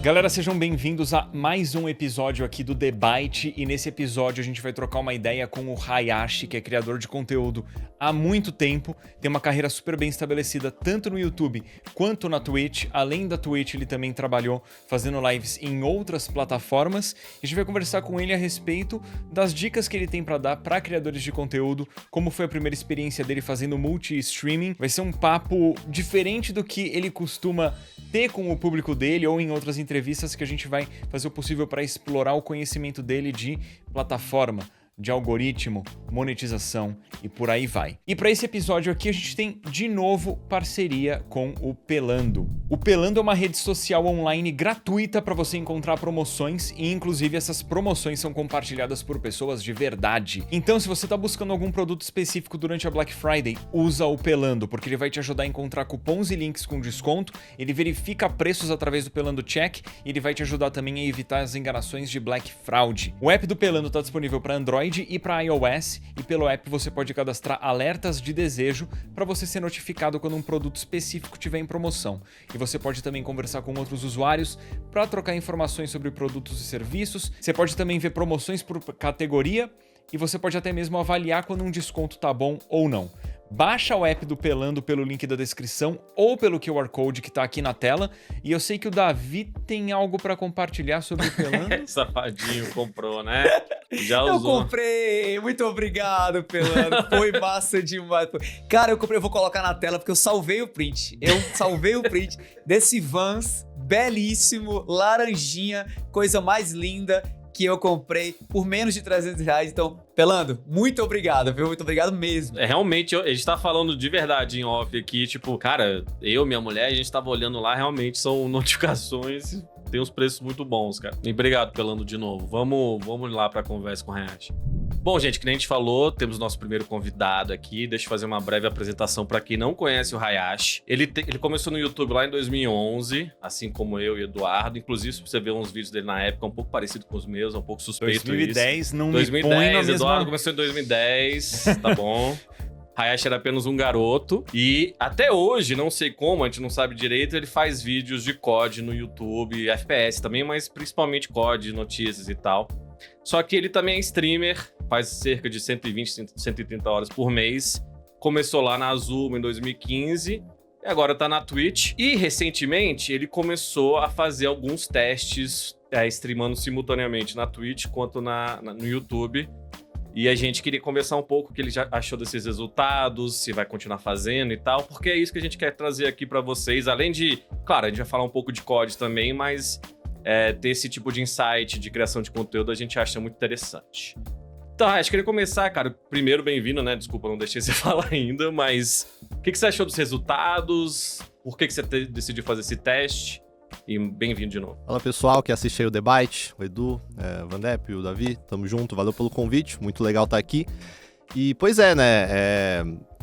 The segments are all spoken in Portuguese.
Galera, sejam bem-vindos a mais um episódio aqui do The Byte, e nesse episódio a gente vai trocar uma ideia com o Hayashi, que é criador de conteúdo há muito tempo, tem uma carreira super bem estabelecida tanto no YouTube quanto na Twitch. Além da Twitch, ele também trabalhou fazendo lives em outras plataformas, e a gente vai conversar com ele a respeito das dicas que ele tem para dar para criadores de conteúdo, como foi a primeira experiência dele fazendo multi-streaming. Vai ser um papo diferente do que ele costuma ter com o público dele ou em outras entrevistas, que a gente vai fazer o possível para explorar o conhecimento dele de plataforma, de algoritmo, monetização e por aí vai. E para esse episódio aqui a gente tem de novo parceria com o Pelando. O Pelando é uma rede social online gratuita para você encontrar promoções, e inclusive essas promoções são compartilhadas por pessoas de verdade. Então, se você está buscando algum produto específico durante a Black Friday, usa o Pelando, porque ele vai te ajudar a encontrar cupons e links com desconto, ele verifica preços através do Pelando Check, e ele vai te ajudar também a evitar as enganações de Black Fraud. O app do Pelando está disponível para Android e para iOS, e pelo app você pode cadastrar alertas de desejo para você ser notificado quando um produto específico estiver em promoção. E você pode também conversar com outros usuários para trocar informações sobre produtos e serviços. Você pode também ver promoções por categoria, e você pode até mesmo avaliar quando um desconto tá bom ou não. Baixa o app do Pelando pelo link da descrição ou pelo QR Code que tá aqui na tela. E eu sei que o Davi tem algo pra compartilhar sobre o Pelando. Safadinho, comprou, né? Já usou. Eu comprei! Muito obrigado, Pelando. Foi massa demais. Cara, eu comprei, eu vou colocar na tela porque eu salvei o print. Eu salvei o print desse Vans belíssimo, laranjinha, coisa mais linda, que eu comprei por menos de R$300. Então, Pelando, muito obrigado, viu? Muito obrigado mesmo. Realmente, a gente tá falando de verdade em off aqui. Tipo, cara, eu, minha mulher, a gente tava olhando lá, realmente são notificações. Tem uns preços muito bons, cara. E obrigado, Pelando, de novo. Vamos lá pra conversa com o Hayashi. Bom, gente, que nem a gente falou, temos nosso primeiro convidado aqui. Deixa eu fazer uma breve apresentação para quem não conhece o Hayashi. Ele começou no YouTube lá em 2011, assim como eu e Eduardo. Inclusive, se você ver uns vídeos dele na época, um pouco parecido com os meus, um pouco suspeito 2010, isso. Não 2010, me põe na mesma... Eduardo começou em 2010, tá bom. Hayashi era apenas um garoto, e até hoje, não sei como, a gente não sabe direito, ele faz vídeos de COD no YouTube, FPS também, mas principalmente COD, notícias e tal. Só que ele também é streamer, faz cerca de 120, 130 horas por mês. Começou lá na Azul em 2015 e agora tá na Twitch. E recentemente ele começou a fazer alguns testes, streamando simultaneamente na Twitch quanto no YouTube. E a gente queria conversar um pouco o que ele já achou desses resultados, se vai continuar fazendo e tal, porque é isso que a gente quer trazer aqui pra vocês. Além de, claro, a gente vai falar um pouco de COD também, mas ter esse tipo de insight de criação de conteúdo a gente acha muito interessante. Então, acho que eu queria começar, cara. Primeiro, bem-vindo, né? Desculpa, não deixei você falar ainda, mas o que você achou dos resultados? Por que você decidiu fazer esse teste? E bem-vindo de novo. Fala, pessoal que assiste aí o The Byte, o Edu, o Vandep, o Davi, tamo junto, valeu pelo convite, muito legal estar aqui. E, pois é, né,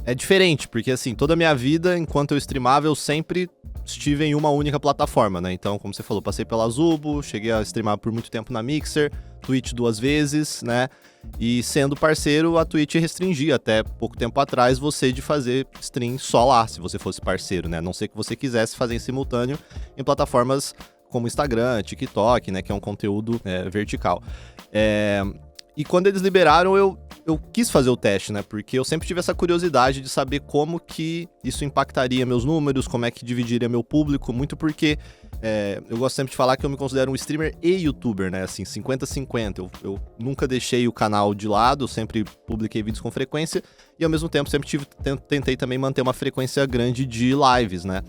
é diferente, porque assim, toda a minha vida, enquanto eu streamava, eu sempre estive em uma única plataforma, né? Então, como você falou, passei pela Zubo, cheguei a streamar por muito tempo na Mixer, Twitch 2 vezes, né? E sendo parceiro, a Twitch restringia até pouco tempo atrás você de fazer stream só lá, se você fosse parceiro, né? A não ser que você quisesse fazer em simultâneo em plataformas como Instagram, TikTok, né? Que é um conteúdo vertical. E quando eles liberaram, eu quis fazer o teste, né? Porque eu sempre tive essa curiosidade de saber como que isso impactaria meus números, como é que dividiria meu público, muito porque eu gosto sempre de falar que eu me considero um streamer e youtuber, né? Assim, 50-50. Eu nunca deixei o canal de lado, eu sempre publiquei vídeos com frequência e ao mesmo tempo sempre tentei também manter uma frequência grande de lives, né?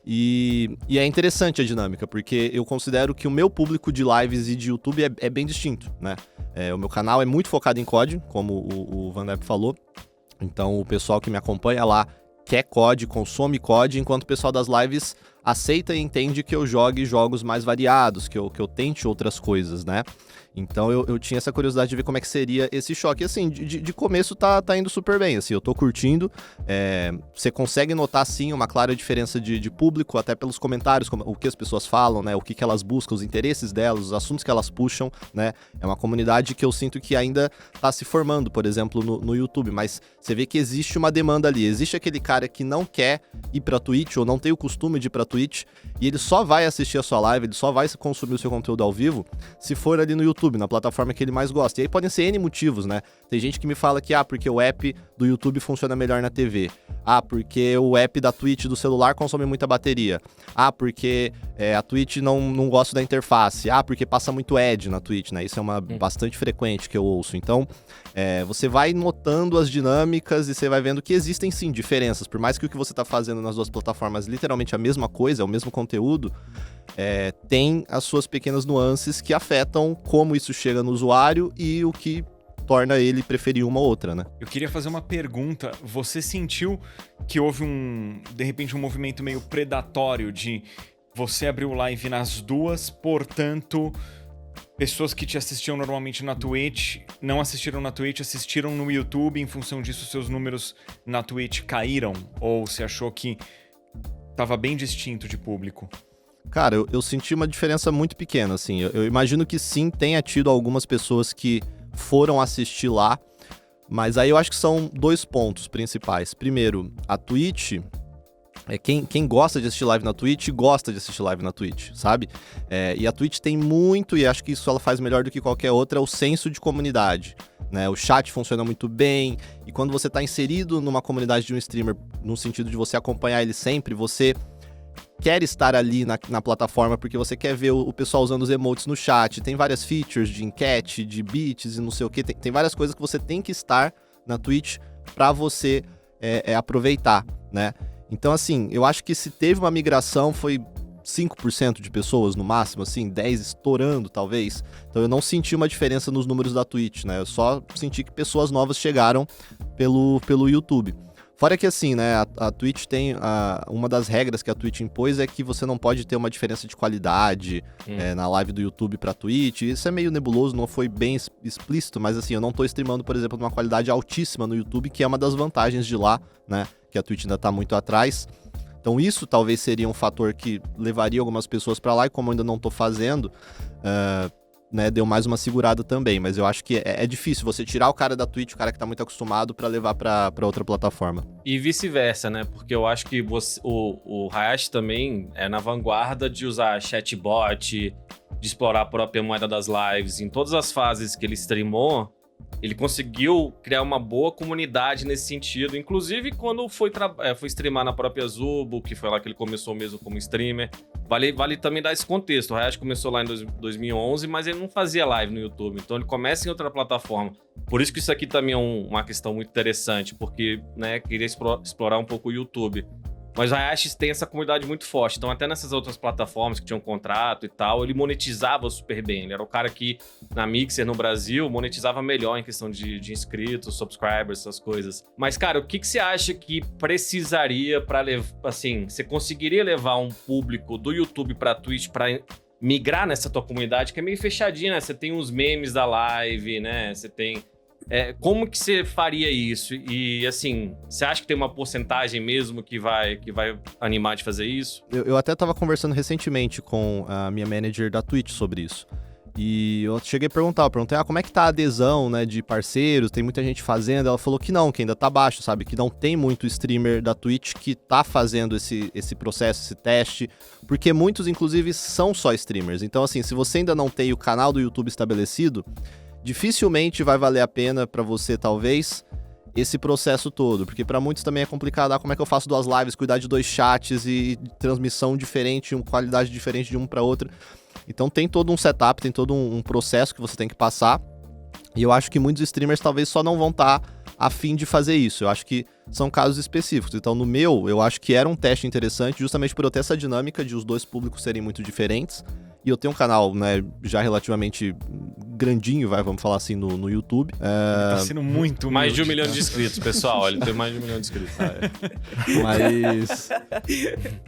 E é interessante a dinâmica, porque eu considero que o meu público de lives e de YouTube é bem distinto, né? O meu canal é muito focado em COD, como o Vandep falou. Então o pessoal que me acompanha lá quer COD, consome COD, enquanto o pessoal das lives aceita e entende que eu jogue jogos mais variados, que eu tente outras coisas, né? Então eu tinha essa curiosidade de ver como é que seria esse choque. E assim, de começo tá indo super bem, assim, eu tô curtindo. Você consegue notar, sim, uma clara diferença de público, até pelos comentários, o que as pessoas falam, né? O que elas buscam, os interesses delas, os assuntos que elas puxam, né? É uma comunidade que eu sinto que ainda tá se formando, por exemplo, no YouTube. Mas você vê que existe uma demanda ali. Existe aquele cara que não quer ir pra Twitch ou não tem o costume de ir pra Twitch e ele só vai assistir a sua live, ele só vai consumir o seu conteúdo ao vivo se for ali no YouTube, na plataforma que ele mais gosta. E aí podem ser N motivos, né? Tem gente que me fala que, porque o app do YouTube funciona melhor na TV. Porque o app da Twitch do celular consome muita bateria. Porque a Twitch não gosta da interface. Porque passa muito ad na Twitch, né? Isso é bastante frequente que eu ouço. Então, você vai notando as dinâmicas e você vai vendo que existem, sim, diferenças. Por mais que o que você tá fazendo nas duas plataformas literalmente a mesma coisa, é o mesmo conteúdo, tem as suas pequenas nuances que afetam como isso chega no usuário e o que torna ele preferir uma ou outra, né? Eu queria fazer uma pergunta. Você sentiu que houve de repente, um movimento meio predatório de você abrir o live nas duas, portanto, pessoas que te assistiam normalmente na Twitch não assistiram na Twitch, assistiram no YouTube, em função disso seus números na Twitch caíram? Ou você achou que tava bem distinto de público? Cara, eu senti uma diferença muito pequena, assim. Eu imagino que sim, tenha tido algumas pessoas que foram assistir lá, mas aí eu acho que são 2 pontos principais. Primeiro, a Twitch, quem gosta de assistir live na Twitch, gosta de assistir live na Twitch, sabe? E a Twitch tem muito, e acho que isso ela faz melhor do que qualquer outra, o senso de comunidade, né? O chat funciona muito bem, e quando você tá inserido numa comunidade de um streamer, no sentido de você acompanhar ele sempre, você quer estar ali na plataforma porque você quer ver o pessoal usando os emotes no chat. Tem várias features de enquete, de beats e não sei o que. Tem várias coisas que você tem que estar na Twitch pra você aproveitar, né? Então, assim, eu acho que se teve uma migração foi 5% de pessoas no máximo, assim, 10 estourando talvez. Então eu não senti uma diferença nos números da Twitch, né? Eu só senti que pessoas novas chegaram pelo YouTube. Fora que assim, né, a Twitch tem, uma das regras que a Twitch impôs é que você não pode ter uma diferença de qualidade na live do YouTube pra Twitch. Isso é meio nebuloso, não foi bem explícito, mas assim, eu não tô streamando, por exemplo, numa qualidade altíssima no YouTube, que é uma das vantagens de lá, né, que a Twitch ainda tá muito atrás. Então isso talvez seria um fator que levaria algumas pessoas pra lá, e como eu ainda não tô fazendo, né, deu mais uma segurada também, mas eu acho que é difícil você tirar o cara da Twitch, o cara que tá muito acostumado, pra levar pra outra plataforma. E vice-versa, né? Porque eu acho que o Hayashi também é na vanguarda de usar chatbot, de explorar a própria moeda das lives. Em todas as fases que ele streamou, ele conseguiu criar uma boa comunidade nesse sentido. Inclusive, quando foi streamar na própria Zubo, que foi lá que ele começou mesmo como streamer. Vale também dar esse contexto. O Hayashi começou lá em 2011, mas ele não fazia live no YouTube. Então, ele começa em outra plataforma. Por isso que isso aqui também é uma questão muito interessante, porque, né, queria explorar um pouco o YouTube. Mas o Hayashi tem essa comunidade muito forte. Então, até nessas outras plataformas que tinham contrato e tal, ele monetizava super bem. Ele era o cara que, na Mixer, no Brasil, monetizava melhor em questão de inscritos, subscribers, essas coisas. Mas, cara, o que você acha que precisaria pra levar... Assim, você conseguiria levar um público do YouTube pra Twitch pra migrar nessa tua comunidade? Que é meio fechadinha, né? Você tem os memes da live, né? Você tem... como que você faria isso? E, assim, você acha que tem uma porcentagem mesmo que vai animar de fazer isso? Eu até tava conversando recentemente com a minha manager da Twitch sobre isso. E eu cheguei a perguntei, como é que tá a adesão, né, de parceiros? Tem muita gente fazendo? Ela falou que não, que ainda tá baixo, sabe? Que não tem muito streamer da Twitch que tá fazendo esse processo, esse teste. Porque muitos, inclusive, são só streamers. Então, assim, se você ainda não tem o canal do YouTube estabelecido, dificilmente vai valer a pena pra você, talvez, esse processo todo. Porque pra muitos também é complicado. Como é que eu faço 2 lives, cuidar de 2 chats e transmissão diferente, qualidade diferente de um pra outro. Então tem todo um setup, tem todo um processo que você tem que passar. E eu acho que muitos streamers talvez só não vão estar a fim de fazer isso. Eu acho que são casos específicos. Então no meu, eu acho que era um teste interessante, justamente por eu ter essa dinâmica de os 2 públicos serem muito diferentes. E eu tenho um canal, né, já relativamente grandinho, vamos falar assim, no YouTube. Tá sendo muito Mais de 1 humilde, milhão de inscritos, pessoal. Ele tem mais de 1 milhão de inscritos. Mas...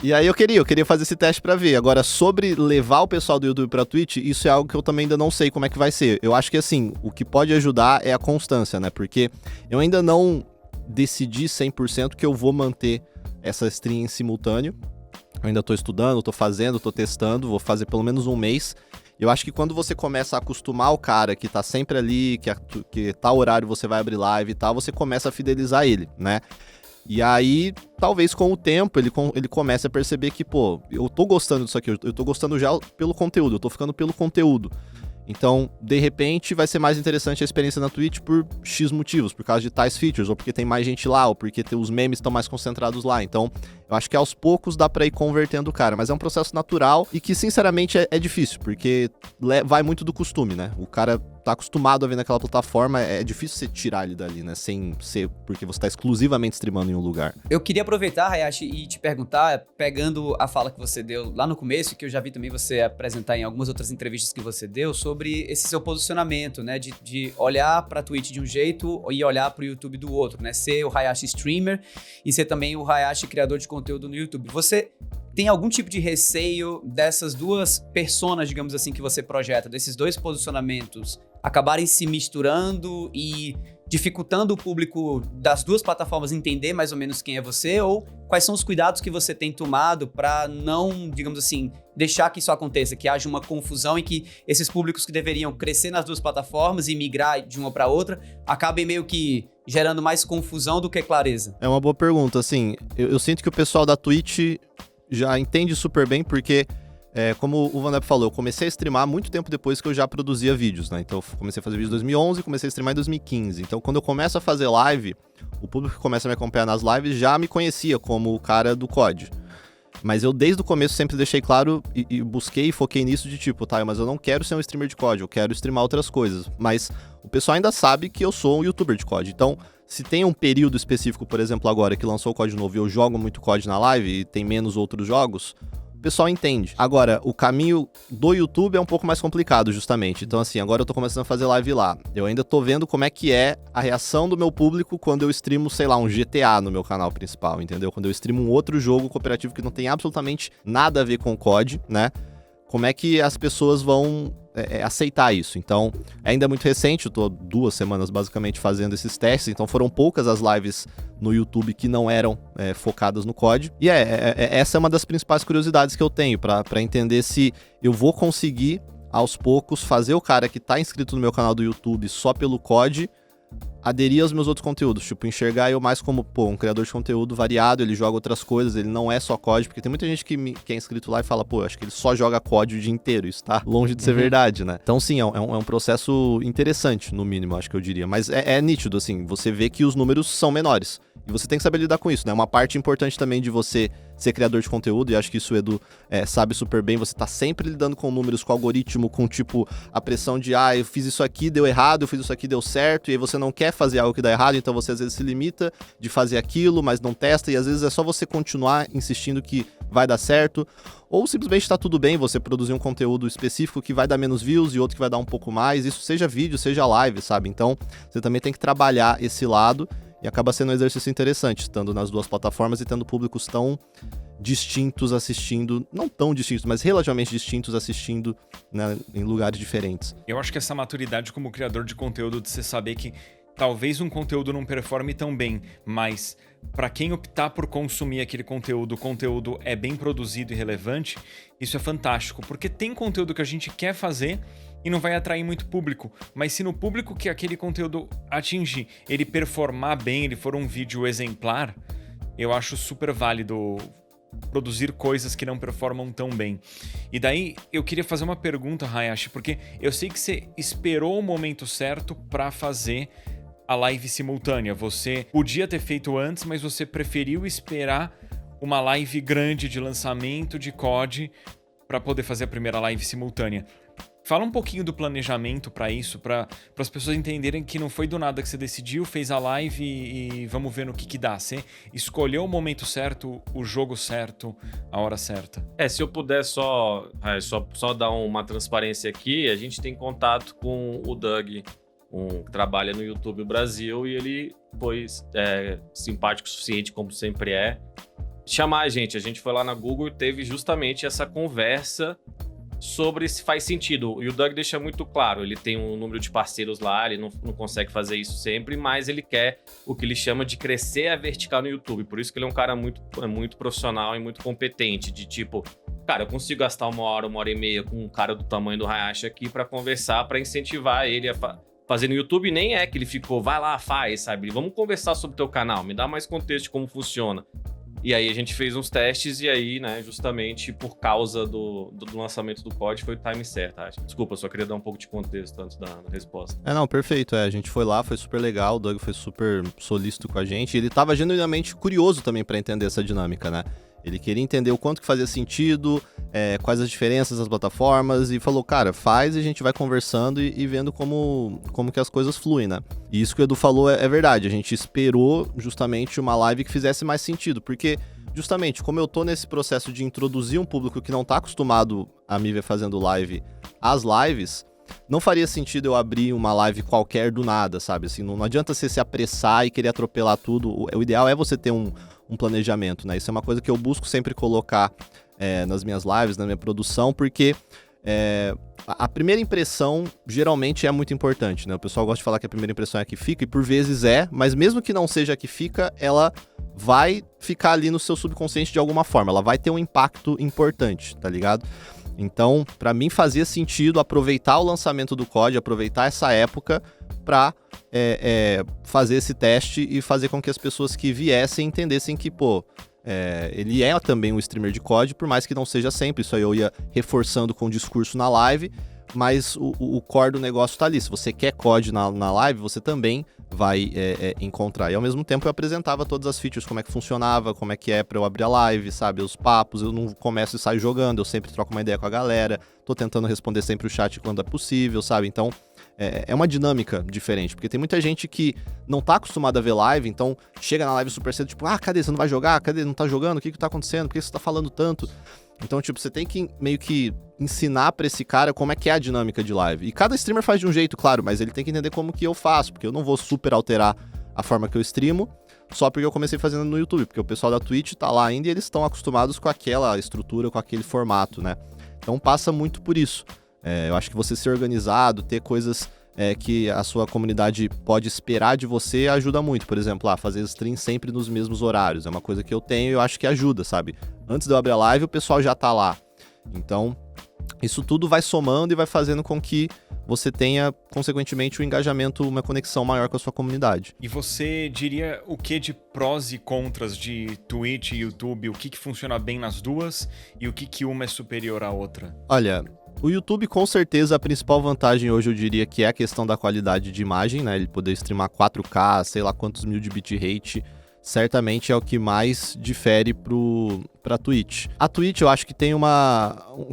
E aí eu queria fazer esse teste pra ver. Agora, sobre levar o pessoal do YouTube pra Twitch, isso é algo que eu também ainda não sei como é que vai ser. Eu acho que, assim, o que pode ajudar é a constância, né? Porque eu ainda não decidi 100% que eu vou manter essa stream em simultâneo. Eu ainda tô estudando, tô fazendo, tô testando, vou fazer pelo menos um mês. Eu acho que quando você começa a acostumar o cara que tá sempre ali, que tal horário você vai abrir live e tal, você começa a fidelizar ele, né? E aí, talvez com o tempo, ele comece a perceber que, pô, eu tô gostando disso aqui, eu tô gostando já pelo conteúdo, eu tô ficando pelo conteúdo. Então, de repente, vai ser mais interessante a experiência na Twitch por X motivos, por causa de tais features, ou porque tem mais gente lá, ou porque os memes estão mais concentrados lá. Então, eu acho que aos poucos dá pra ir convertendo o cara, mas é um processo natural e que, sinceramente, é difícil, porque vai muito do costume, né? O cara tá acostumado a ver naquela plataforma, é difícil você tirar ele dali, né? Sem ser porque você tá exclusivamente streamando em um lugar. Eu queria aproveitar, Hayashi, e te perguntar, pegando a fala que você deu lá no começo, que eu já vi também você apresentar em algumas outras entrevistas que você deu, sobre esse seu posicionamento, né? De olhar pra Twitch de um jeito e olhar pro YouTube do outro, né? Ser o Hayashi streamer e ser também o Hayashi criador de conteúdo no YouTube. Você tem algum tipo de receio dessas duas personas, digamos assim, que você projeta, desses dois posicionamentos acabarem se misturando e dificultando o público das duas plataformas entender mais ou menos quem é você? Ou quais são os cuidados que você tem tomado para não, digamos assim, deixar que isso aconteça, que haja uma confusão e que esses públicos que deveriam crescer nas duas plataformas e migrar de uma para outra acabem meio que gerando mais confusão do que clareza? É uma boa pergunta, assim, eu sinto que o pessoal da Twitch já entende super bem, porque, como o Vandep falou, eu comecei a streamar muito tempo depois que eu já produzia vídeos, né? Então, eu comecei a fazer vídeos em 2011, comecei a streamar em 2015. Então, quando eu começo a fazer live, o público que começa a me acompanhar nas lives já me conhecia como o cara do COD. Mas eu, desde o começo, sempre deixei claro e busquei e foquei nisso de tipo, tá, mas eu não quero ser um streamer de COD, eu quero streamar outras coisas. Mas o pessoal ainda sabe que eu sou um youtuber de COD. Então, se tem um período específico, por exemplo, agora que lançou o COD novo e eu jogo muito COD na live e tem menos outros jogos, o pessoal entende. Agora, o caminho do YouTube é um pouco mais complicado, justamente. Então, assim, agora eu tô começando a fazer live lá. Eu ainda tô vendo como é que é a reação do meu público quando eu streamo, sei lá, um GTA no meu canal principal, entendeu? Quando eu streamo um outro jogo cooperativo que não tem absolutamente nada a ver com o COD, né? Como é que as pessoas vão aceitar isso? Então, ainda é muito recente, eu tô 2 semanas basicamente fazendo esses testes, então foram poucas as lives no YouTube que não eram focadas no COD. E essa é uma das principais curiosidades que eu tenho, pra entender se eu vou conseguir, aos poucos, fazer o cara que tá inscrito no meu canal do YouTube só pelo COD aderir aos meus outros conteúdos, tipo, enxergar eu mais como, pô, um criador de conteúdo variado, ele joga outras coisas, ele não é só COD, porque tem muita gente que é inscrito lá e fala, pô, acho que ele só joga COD o dia inteiro, isso tá longe de ser verdade, né? Então, sim, é um processo interessante, no mínimo, acho que eu diria, mas é nítido, assim, você vê que os números são menores, e você tem que saber lidar com isso, né? Uma parte importante também de você ser criador de conteúdo, e acho que isso o Edu sabe super bem, você tá sempre lidando com números, com algoritmo, com, tipo, a pressão de, eu fiz isso aqui, deu errado, eu fiz isso aqui, deu certo, e aí você não quer fazer algo que dá errado, então você às vezes se limita de fazer aquilo, mas não testa, e às vezes é só você continuar insistindo que vai dar certo, ou simplesmente tá tudo bem você produzir um conteúdo específico que vai dar menos views e outro que vai dar um pouco mais, isso seja vídeo, seja live, sabe? Então, você também tem que trabalhar esse lado, e acaba sendo um exercício interessante, estando nas duas plataformas e tendo públicos tão distintos assistindo, não tão distintos, mas relativamente distintos assistindo, né, em lugares diferentes. Eu acho que essa maturidade como criador de conteúdo, de você saber que talvez um conteúdo não performe tão bem, mas para quem optar por consumir aquele conteúdo, o conteúdo é bem produzido e relevante, isso é fantástico, porque tem conteúdo que a gente quer fazer e não vai atrair muito público, mas se no público que aquele conteúdo atingir, ele performar bem, ele for um vídeo exemplar, eu acho super válido produzir coisas que não performam tão bem. E daí eu queria fazer uma pergunta, Hayashi, porque eu sei que você esperou o momento certo para fazer a live simultânea. Você podia ter feito antes, mas você preferiu esperar uma live grande de lançamento de COD para poder fazer a primeira live simultânea. Fala um pouquinho do planejamento pra isso, para as pessoas entenderem que não foi do nada que você decidiu, fez a live e vamos ver no que dá. Você escolheu o momento certo, o jogo certo, a hora certa. Se eu puder só dar uma transparência aqui, a gente tem contato com o Doug, que trabalha no YouTube Brasil, e ele foi simpático o suficiente, como sempre chamar a gente foi lá na Google e teve justamente essa conversa sobre se faz sentido. E o Doug deixa muito claro, ele tem um número de parceiros lá, ele não consegue fazer isso sempre, mas ele quer o que ele chama de crescer a vertical no YouTube. Por isso que ele é um cara muito profissional e muito competente, de tipo, cara, eu consigo gastar 1 hora e meia com um cara do tamanho do Hayashi aqui pra conversar, pra incentivar ele a fazer no YouTube. Nem é que ele ficou, vai lá, faz, sabe? Vamos conversar sobre o teu canal, me dá mais contexto de como funciona. E aí a gente fez uns testes e aí, né, justamente por causa do lançamento do COD foi o time certo, acho. Desculpa, só queria dar um pouco de contexto antes da resposta. Não, perfeito. A gente foi lá, foi super legal, o Doug foi super solícito com a gente. E ele tava genuinamente curioso também pra entender essa dinâmica, né? Ele queria entender o quanto que fazia sentido, quais as diferenças das plataformas, e falou, cara, faz e a gente vai conversando e vendo como que as coisas fluem, né? E isso que o Edu falou é verdade, a gente esperou justamente uma live que fizesse mais sentido, porque justamente como eu tô nesse processo de introduzir um público que não tá acostumado a me ver fazendo live, às lives, não faria sentido eu abrir uma live qualquer do nada, sabe? Assim, não adianta você se apressar e querer atropelar tudo. O ideal é você ter um planejamento, né? Isso é uma coisa que eu busco sempre colocar nas minhas lives, na minha produção, porque a primeira impressão geralmente é muito importante, né? O pessoal gosta de falar que a primeira impressão é a que fica, e por vezes mas mesmo que não seja a que fica, ela vai ficar ali no seu subconsciente de alguma forma, ela vai ter um impacto importante, tá ligado? Então, pra mim fazia sentido aproveitar o lançamento do COD, aproveitar essa época pra fazer esse teste e fazer com que as pessoas que viessem entendessem que, ele é também um streamer de COD, por mais que não seja sempre. Isso aí eu ia reforçando com o discurso na live, mas o core do negócio tá ali. Se você quer COD na live, você também vai encontrar. E ao mesmo tempo eu apresentava todas as features, como é que funcionava, como é que é pra eu abrir a live, sabe? Os papos, eu não começo e saio jogando, eu sempre troco uma ideia com a galera, tô tentando responder sempre o chat quando é possível, sabe? Então, é uma dinâmica diferente, porque tem muita gente que não tá acostumada a ver live, então chega na live super cedo, tipo, cadê? Você não vai jogar? Cadê? Não tá jogando? O que tá acontecendo? Por que você tá falando tanto? Então, tipo, você tem que meio que ensinar pra esse cara como é que é a dinâmica de live. E cada streamer faz de um jeito, claro, mas ele tem que entender como que eu faço, porque eu não vou super alterar a forma que eu streamo, só porque eu comecei fazendo no YouTube, porque o pessoal da Twitch tá lá ainda e eles estão acostumados com aquela estrutura, com aquele formato, né? Então passa muito por isso. Eu acho que você ser organizado, ter coisas que a sua comunidade pode esperar de você ajuda muito. Por exemplo, fazer stream sempre nos mesmos horários. É uma coisa que eu tenho e eu acho que ajuda, sabe? Antes de eu abrir a live, o pessoal já tá lá. Então, isso tudo vai somando e vai fazendo com que você tenha, consequentemente, um engajamento, uma conexão maior com a sua comunidade. E você diria o que de prós e contras de Twitch e YouTube? O que funciona bem nas duas e o que uma é superior à outra? Olha, o YouTube, com certeza, a principal vantagem hoje eu diria que é a questão da qualidade de imagem, né? Ele poder streamar 4K, sei lá quantos mil de bitrate, certamente é o que mais difere pra Twitch. A Twitch, eu acho que tem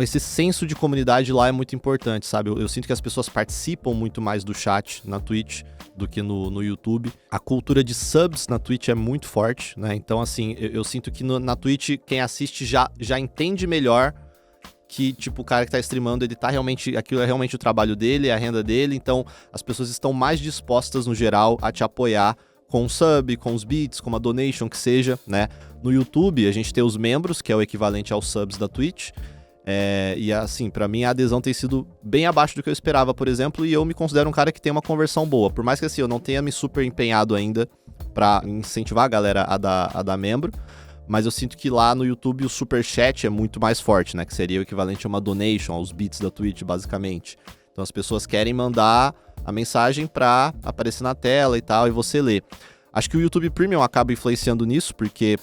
esse senso de comunidade lá é muito importante, sabe? Eu sinto que as pessoas participam muito mais do chat na Twitch do que no YouTube. A cultura de subs na Twitch é muito forte, né? Então, assim, eu sinto que na Twitch, quem assiste já entende melhor que, tipo, o cara que tá streamando, aquilo é realmente o trabalho dele, é a renda dele, então as pessoas estão mais dispostas, no geral, a te apoiar com o sub, com os bits, com uma donation, que seja, né? No YouTube, a gente tem os membros, que é o equivalente aos subs da Twitch, e assim, pra mim a adesão tem sido bem abaixo do que eu esperava, por exemplo, e eu me considero um cara que tem uma conversão boa, por mais que assim, eu não tenha me super empenhado ainda pra incentivar a galera a dar membro, mas eu sinto que lá no YouTube o Superchat é muito mais forte, né? Que seria o equivalente a uma donation, aos bits da Twitch, basicamente. Então as pessoas querem mandar a mensagem pra aparecer na tela e tal, e você lê. Acho que o YouTube Premium acaba influenciando nisso, porque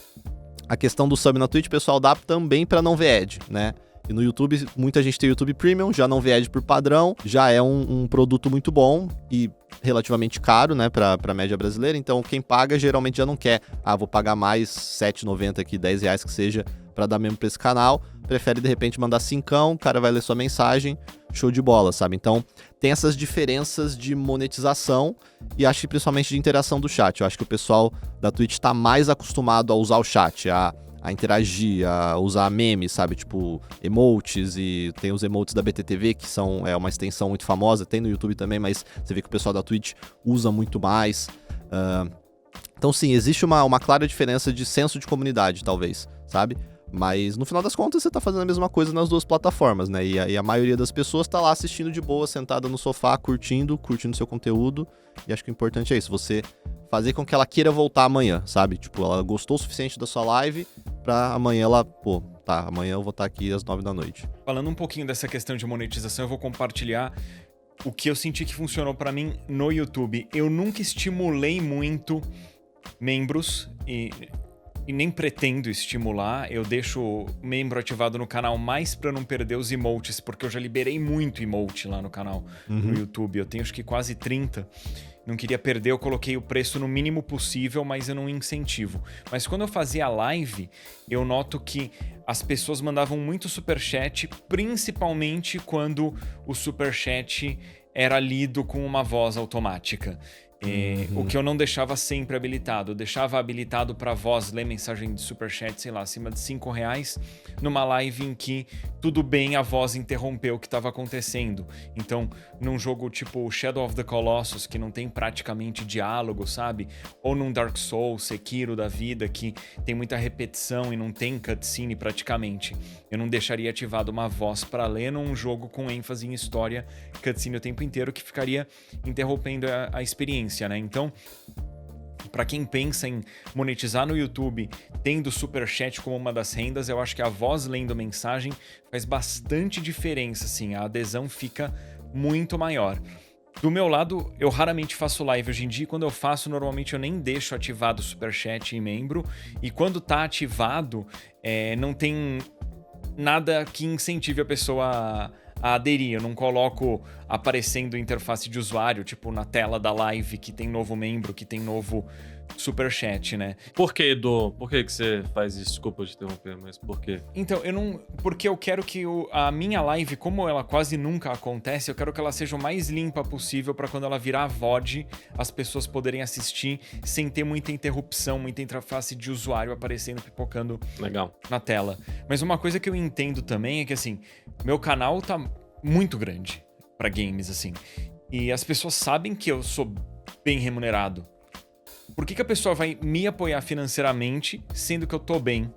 a questão do sub na Twitch, o pessoal dá também pra não ver ad, né? E no YouTube, muita gente tem YouTube Premium, já não vê ad por padrão, já é um produto muito bom e relativamente caro, né, pra média brasileira. Então, quem paga geralmente já não quer, vou pagar mais R$7,90 aqui, R$10 que seja, pra dar membro pra esse canal, prefere de repente mandar 5, o cara vai ler sua mensagem, show de bola, sabe? Então tem essas diferenças de monetização e acho que principalmente de interação do chat. Eu acho que o pessoal da Twitch tá mais acostumado a usar o chat, a interagir, a usar memes, sabe? Tipo, emotes, e tem os emotes da BTTV, que são uma extensão muito famosa, tem no YouTube também, mas você vê que o pessoal da Twitch usa muito mais. Então sim, existe uma clara diferença de senso de comunidade, talvez, sabe? Mas no final das contas você tá fazendo a mesma coisa nas duas plataformas, né? E a maioria das pessoas tá lá assistindo de boa, sentada no sofá, curtindo seu conteúdo. E acho que o importante é isso, você fazer com que ela queira voltar amanhã, sabe? Tipo, ela gostou o suficiente da sua live pra amanhã ela, amanhã eu vou estar aqui às 9 da noite. Falando um pouquinho dessa questão de monetização, eu vou compartilhar o que eu senti que funcionou pra mim no YouTube. Eu nunca estimulei muito membros e nem pretendo estimular. Eu deixo o membro ativado no canal mais pra não perder os emotes, porque eu já liberei muito emote lá no canal, no YouTube. Eu tenho acho que quase 30. Não queria perder, eu coloquei o preço no mínimo possível, mas eu não incentivo. Mas quando eu fazia a live, eu noto que as pessoas mandavam muito superchat, principalmente quando o superchat era lido com uma voz automática. O que eu não deixava sempre habilitado. Eu deixava habilitado para voz ler mensagem de superchat, sei lá, acima de R$5, numa live em que tudo bem a voz interrompeu o que estava acontecendo. Então, num jogo tipo Shadow of the Colossus, que não tem praticamente diálogo, sabe? Ou num Dark Souls, Sekiro da vida, que tem muita repetição e não tem cutscene praticamente. Eu não deixaria ativado uma voz para ler num jogo com ênfase em história, cutscene o tempo inteiro, que ficaria interrompendo a experiência. Né? Então, para quem pensa em monetizar no YouTube tendo Superchat como uma das rendas, eu acho que a voz lendo mensagem faz bastante diferença, assim, a adesão fica muito maior. Do meu lado, eu raramente faço live hoje em dia, e quando eu faço, normalmente eu nem deixo ativado o Superchat em membro, e quando tá ativado, não tem nada que incentive a pessoa a aderir. Eu não coloco aparecendo interface de usuário, tipo na tela da live que tem novo membro, que tem novo superchat, né? Por que, Edu? Por que você faz isso? Desculpa te interromper, mas por quê? Então, porque eu quero que a minha live, como ela quase nunca acontece, eu quero que ela seja o mais limpa possível para quando ela virar VOD, as pessoas poderem assistir sem ter muita interrupção, muita interface de usuário aparecendo, pipocando na tela. Mas uma coisa que eu entendo também é que, assim, meu canal tá muito grande para games, assim. E as pessoas sabem que eu sou bem remunerado. Por que a pessoa vai me apoiar financeiramente, sendo que eu tô bem,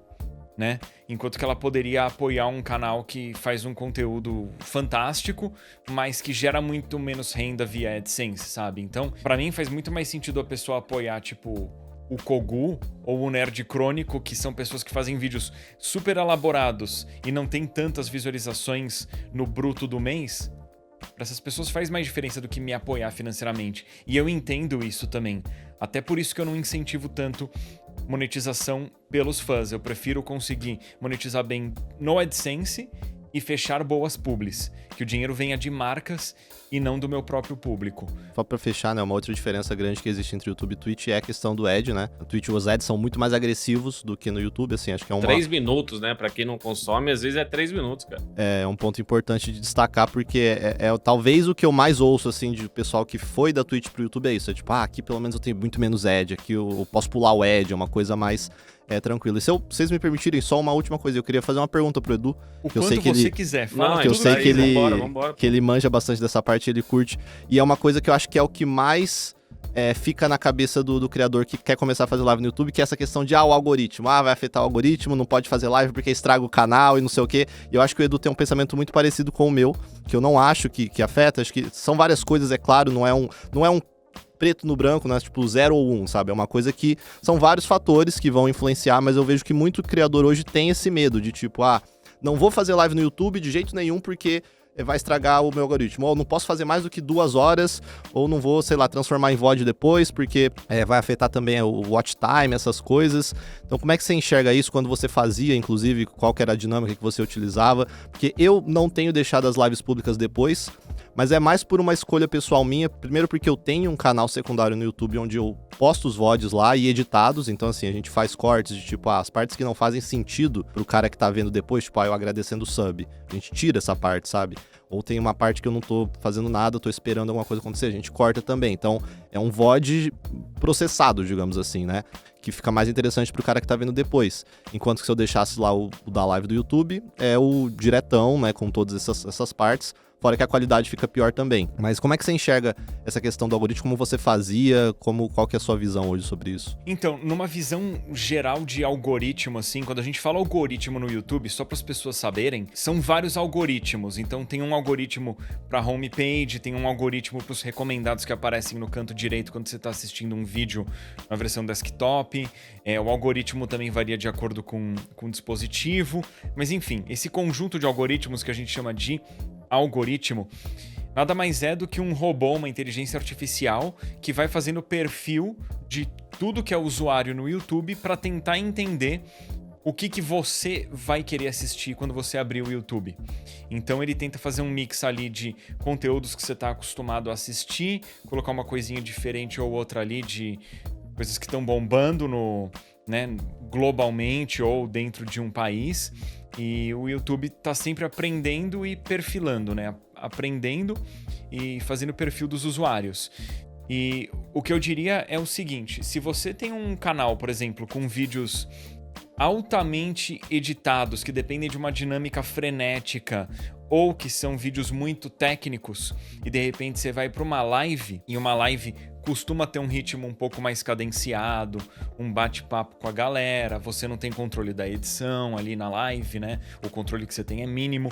né? Enquanto que ela poderia apoiar um canal que faz um conteúdo fantástico, mas que gera muito menos renda via AdSense, sabe? Então, pra mim faz muito mais sentido a pessoa apoiar, tipo, o Kogu ou o Nerd Crônico, que são pessoas que fazem vídeos super elaborados e não tem tantas visualizações no bruto do mês. Para essas pessoas faz mais diferença do que me apoiar financeiramente. E eu entendo isso também. Até por isso que eu não incentivo tanto monetização pelos fãs. Eu prefiro conseguir monetizar bem no AdSense e fechar boas publis. Que o dinheiro venha de marcas e não do meu próprio público. Só pra fechar, né, uma outra diferença grande que existe entre YouTube e Twitch é a questão do ad, né? No Twitch os ads são muito mais agressivos do que no YouTube, assim, acho que é 3 minutos, né? Pra quem não consome, às vezes é 3 minutos, cara. É um ponto importante de destacar, porque talvez o que eu mais ouço, assim, de pessoal que foi da Twitch pro YouTube é isso. É tipo, aqui pelo menos eu tenho muito menos ad, aqui eu posso pular o ad, é uma coisa mais tranquila. E se vocês me permitirem, só uma última coisa, eu queria fazer uma pergunta pro Edu. O quanto você quiser, fala. Não, que eu sei que vambora. Que ele manja bastante dessa parte, ele curte. E é uma coisa que eu acho que é o que mais fica na cabeça do criador que quer começar a fazer live no YouTube, que é essa questão de, o algoritmo. Vai afetar o algoritmo, não pode fazer live porque estraga o canal e não sei o quê. E eu acho que o Edu tem um pensamento muito parecido com o meu, que eu não acho que afeta. Acho que são várias coisas, é claro, não é um preto no branco, né? Tipo 0 ou 1, sabe? É uma coisa que são vários fatores que vão influenciar, mas eu vejo que muito criador hoje tem esse medo de tipo, não vou fazer live no YouTube de jeito nenhum porque vai estragar o meu algoritmo. Ou não posso fazer mais do que 2 horas, ou não vou, sei lá, transformar em VOD depois, porque vai afetar também o watch time, essas coisas. Então, como é que você enxerga isso quando você fazia, inclusive, qual que era a dinâmica que você utilizava? Porque eu não tenho deixado as lives públicas depois, Mas é mais por uma escolha pessoal minha. Primeiro porque eu tenho um canal secundário no YouTube onde eu posto os VODs lá e editados. Então, assim, a gente faz cortes de tipo, as partes que não fazem sentido pro cara que tá vendo depois, tipo, eu agradecendo o sub. A gente tira essa parte, sabe? Ou tem uma parte que eu não tô fazendo nada, tô esperando alguma coisa acontecer, a gente corta também. Então, é um VOD processado, digamos assim, né? Que fica mais interessante pro cara que tá vendo depois. Enquanto que se eu deixasse lá o da live do YouTube, é o diretão, né? Com todas essas partes. Fora que a qualidade fica pior também. Mas como é que você enxerga essa questão do algoritmo? Como você fazia? Qual que é a sua visão hoje sobre isso? Então, numa visão geral de algoritmo, assim, quando a gente fala algoritmo no YouTube, só para as pessoas saberem, são vários algoritmos. Então, tem um algoritmo para homepage, tem um algoritmo para os recomendados que aparecem no canto direito quando você está assistindo um vídeo na versão desktop. O algoritmo também varia de acordo com o dispositivo. Mas, enfim, esse conjunto de algoritmos que a gente chama de algoritmo nada mais é do que um robô, uma inteligência artificial que vai fazendo perfil de tudo que é usuário no YouTube para tentar entender o que você vai querer assistir quando você abrir o YouTube. Então ele tenta fazer um mix ali de conteúdos que você está acostumado a assistir, colocar uma coisinha diferente ou outra ali de coisas que estão bombando globalmente ou dentro de um país. E o YouTube está sempre aprendendo e perfilando, né? Aprendendo e fazendo perfil dos usuários. E o que eu diria é o seguinte: se você tem um canal, por exemplo, com vídeos altamente editados, que dependem de uma dinâmica frenética, ou que são vídeos muito técnicos, e de repente você vai para uma live, e uma live costuma ter um ritmo um pouco mais cadenciado, um bate-papo com a galera, você não tem controle da edição ali na live, né? O controle que você tem é mínimo.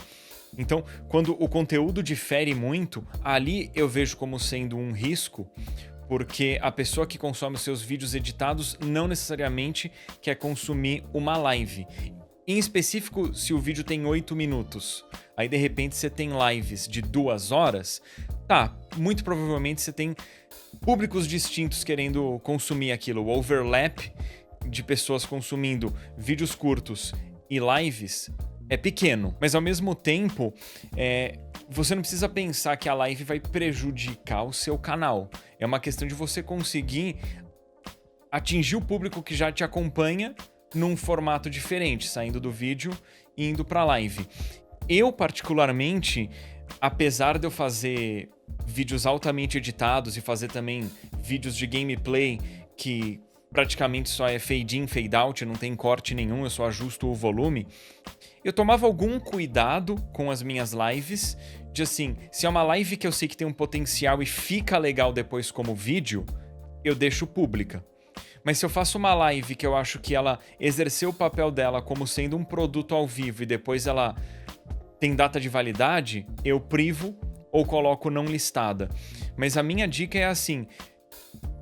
Então, quando o conteúdo difere muito, ali eu vejo como sendo um risco, porque a pessoa que consome os seus vídeos editados não necessariamente quer consumir uma live. Em específico, se o vídeo tem 8 minutos, aí de repente você tem lives de 2 horas, muito provavelmente você tem públicos distintos querendo consumir aquilo. O overlap de pessoas consumindo vídeos curtos e lives é pequeno, mas ao mesmo tempo você não precisa pensar que a live vai prejudicar o seu canal. É uma questão de você conseguir atingir o público que já te acompanha num formato diferente, saindo do vídeo e indo para a live. Eu, particularmente, apesar de eu fazer vídeos altamente editados e fazer também vídeos de gameplay que praticamente só é fade in, fade out, não tem corte nenhum, eu só ajusto o volume, eu tomava algum cuidado com as minhas lives, de assim, se é uma live que eu sei que tem um potencial e fica legal depois como vídeo, eu deixo pública. Mas se eu faço uma live que eu acho que ela exerceu o papel dela como sendo um produto ao vivo e depois ela tem data de validade, eu privo ou coloco não listada. Mas a minha dica é assim: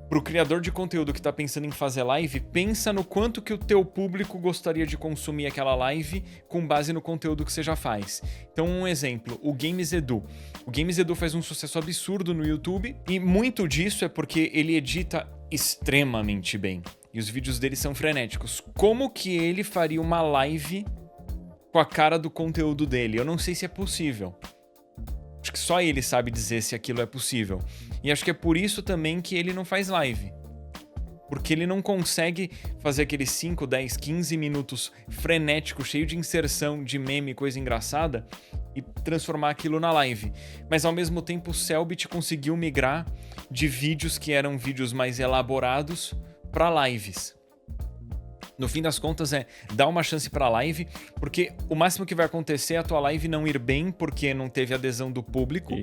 pro criador de conteúdo que tá pensando em fazer live, pensa no quanto que o teu público gostaria de consumir aquela live com base no conteúdo que você já faz. Então, um exemplo, o Games Edu. O Games Edu faz um sucesso absurdo no YouTube e muito disso é porque ele edita extremamente bem. E os vídeos dele são frenéticos. Como que ele faria uma live com a cara do conteúdo dele? Eu não sei se é possível. Acho que só ele sabe dizer se aquilo é possível. E acho que é por isso também que ele não faz live. Porque ele não consegue fazer aqueles 5, 10, 15 minutos frenéticos, cheio de inserção, de meme, coisa engraçada, e transformar aquilo na live. Mas ao mesmo tempo o Cellbit conseguiu migrar de vídeos que eram vídeos mais elaborados para lives. No fim das contas dar uma chance pra live, porque o máximo que vai acontecer é a tua live não ir bem porque não teve adesão do público.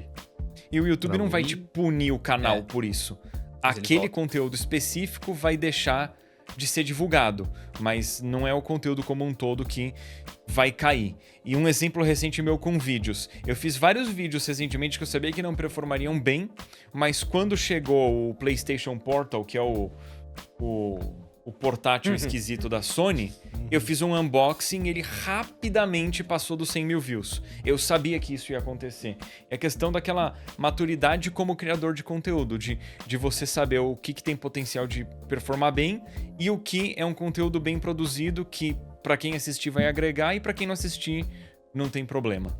E o YouTube não vai te punir o canal por isso. Aquele conteúdo específico vai deixar de ser divulgado, mas não é o conteúdo como um todo que vai cair. E um exemplo recente meu com vídeos. Eu fiz vários vídeos recentemente que eu sabia que não performariam bem, mas quando chegou o PlayStation Portal, que é o portátil esquisito da Sony, eu fiz um unboxing e ele rapidamente passou dos 100 mil views. Eu sabia que isso ia acontecer. É questão daquela maturidade como criador de conteúdo, de você saber o que tem potencial de performar bem e o que é um conteúdo bem produzido que pra quem assistir vai agregar e pra quem não assistir não tem problema.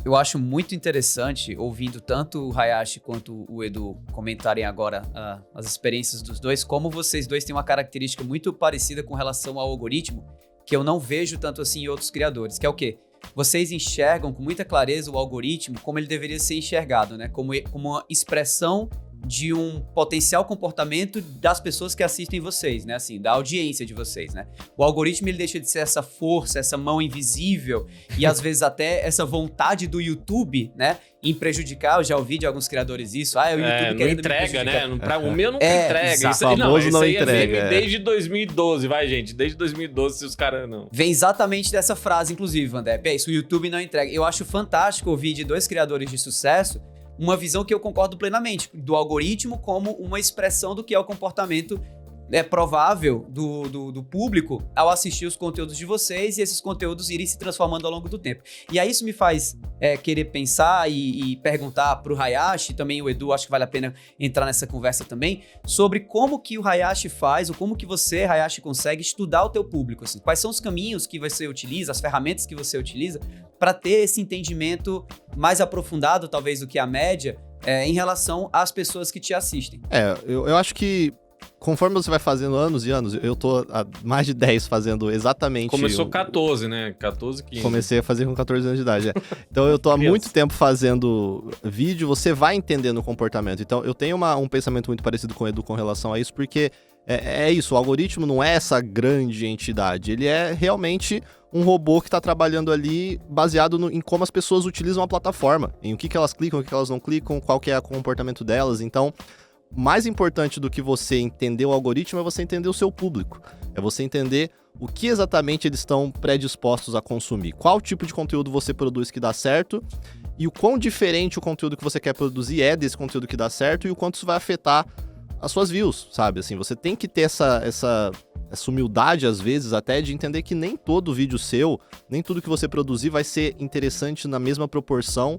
Eu acho muito interessante, ouvindo tanto o Hayashi quanto o Edu comentarem agora as experiências dos dois, como vocês dois têm uma característica muito parecida com relação ao algoritmo, que eu não vejo tanto assim em outros criadores, que é o quê? Vocês enxergam com muita clareza o algoritmo como ele deveria ser enxergado, né? Como uma expressão de um potencial comportamento das pessoas que assistem vocês, né? Assim, da audiência de vocês, né? O algoritmo, ele deixa de ser essa força, essa mão invisível e às vezes até essa vontade do YouTube, né? Em prejudicar. Eu já ouvi de alguns criadores isso. O YouTube não querendo entrega, me prejudicar. né? O meu não entrega. exato. Isso aí, Famoso isso não aí entrega, é desde 2012, vai, gente. Desde 2012, se os caras não... Vem exatamente dessa frase, inclusive, Vandep. É isso, o YouTube não entrega. Eu acho fantástico ouvir de dois criadores de sucesso uma visão que eu concordo plenamente, do algoritmo como uma expressão do que é o comportamento provável do público ao assistir os conteúdos de vocês e esses conteúdos irem se transformando ao longo do tempo. E aí isso me faz querer pensar e perguntar pro Hayashi, também o Edu, acho que vale a pena entrar nessa conversa também, sobre como que o Hayashi faz, ou como que você, Hayashi, consegue estudar o teu público, assim. Quais são os caminhos que você utiliza, as ferramentas que você utiliza para ter esse entendimento mais aprofundado, talvez, do que a média, em relação às pessoas que te assistem. Eu acho que conforme você vai fazendo anos e anos, eu tô há mais de 10 fazendo exatamente... Começou 14, né? 14, 15. Comecei a fazer com 14 anos de idade, Então eu tô há muito tempo fazendo vídeo, você vai entendendo o comportamento. Então eu tenho um pensamento muito parecido com o Edu com relação a isso, porque é isso, o algoritmo não é essa grande entidade, ele é realmente um robô que tá trabalhando ali baseado em como as pessoas utilizam a plataforma, em o que elas clicam, o que elas não clicam, qual que é o comportamento delas. Então, mais importante do que você entender o algoritmo é você entender o seu público. É você entender o que exatamente eles estão predispostos a consumir. Qual tipo de conteúdo você produz que dá certo e o quão diferente o conteúdo que você quer produzir é desse conteúdo que dá certo e o quanto isso vai afetar as suas views, sabe? Assim, você tem que ter essa humildade, às vezes, até de entender que nem todo vídeo seu, nem tudo que você produzir vai ser interessante na mesma proporção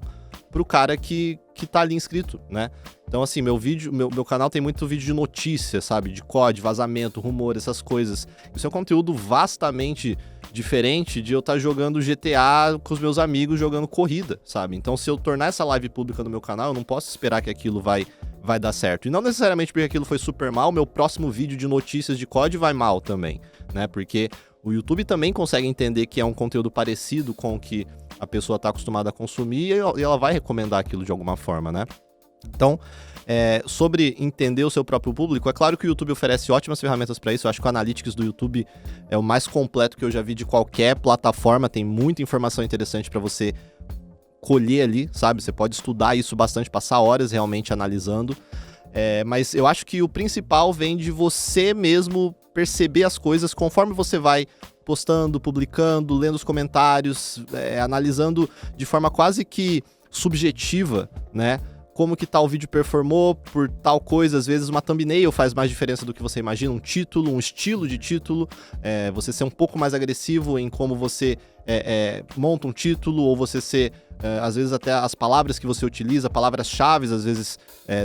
pro cara que tá ali inscrito, né? Então, assim, meu canal tem muito vídeo de notícia, sabe? De COD, vazamento, rumor, essas coisas. Isso é um conteúdo vastamente diferente de eu estar jogando GTA com os meus amigos jogando corrida, sabe? Então, se eu tornar essa live pública no meu canal, eu não posso esperar que aquilo vai dar certo. E não necessariamente porque aquilo foi super mal, meu próximo vídeo de notícias de COD vai mal também, né? Porque o YouTube também consegue entender que é um conteúdo parecido com o que a pessoa está acostumada a consumir e ela vai recomendar aquilo de alguma forma, né? Então, sobre entender o seu próprio público, é claro que o YouTube oferece ótimas ferramentas para isso. Eu acho que o Analytics do YouTube é o mais completo que eu já vi de qualquer plataforma. Tem muita informação interessante para você colher ali, sabe? Você pode estudar isso bastante, passar horas realmente analisando. Mas eu acho que o principal vem de você mesmo perceber as coisas conforme você vai postando, publicando, lendo os comentários, analisando de forma quase que subjetiva, né? Como que tal vídeo performou por tal coisa. Às vezes uma thumbnail faz mais diferença do que você imagina, um título, um estilo de título, você ser um pouco mais agressivo em como você monta um título, ou você ser, às vezes até as palavras que você utiliza, palavras-chave, às vezes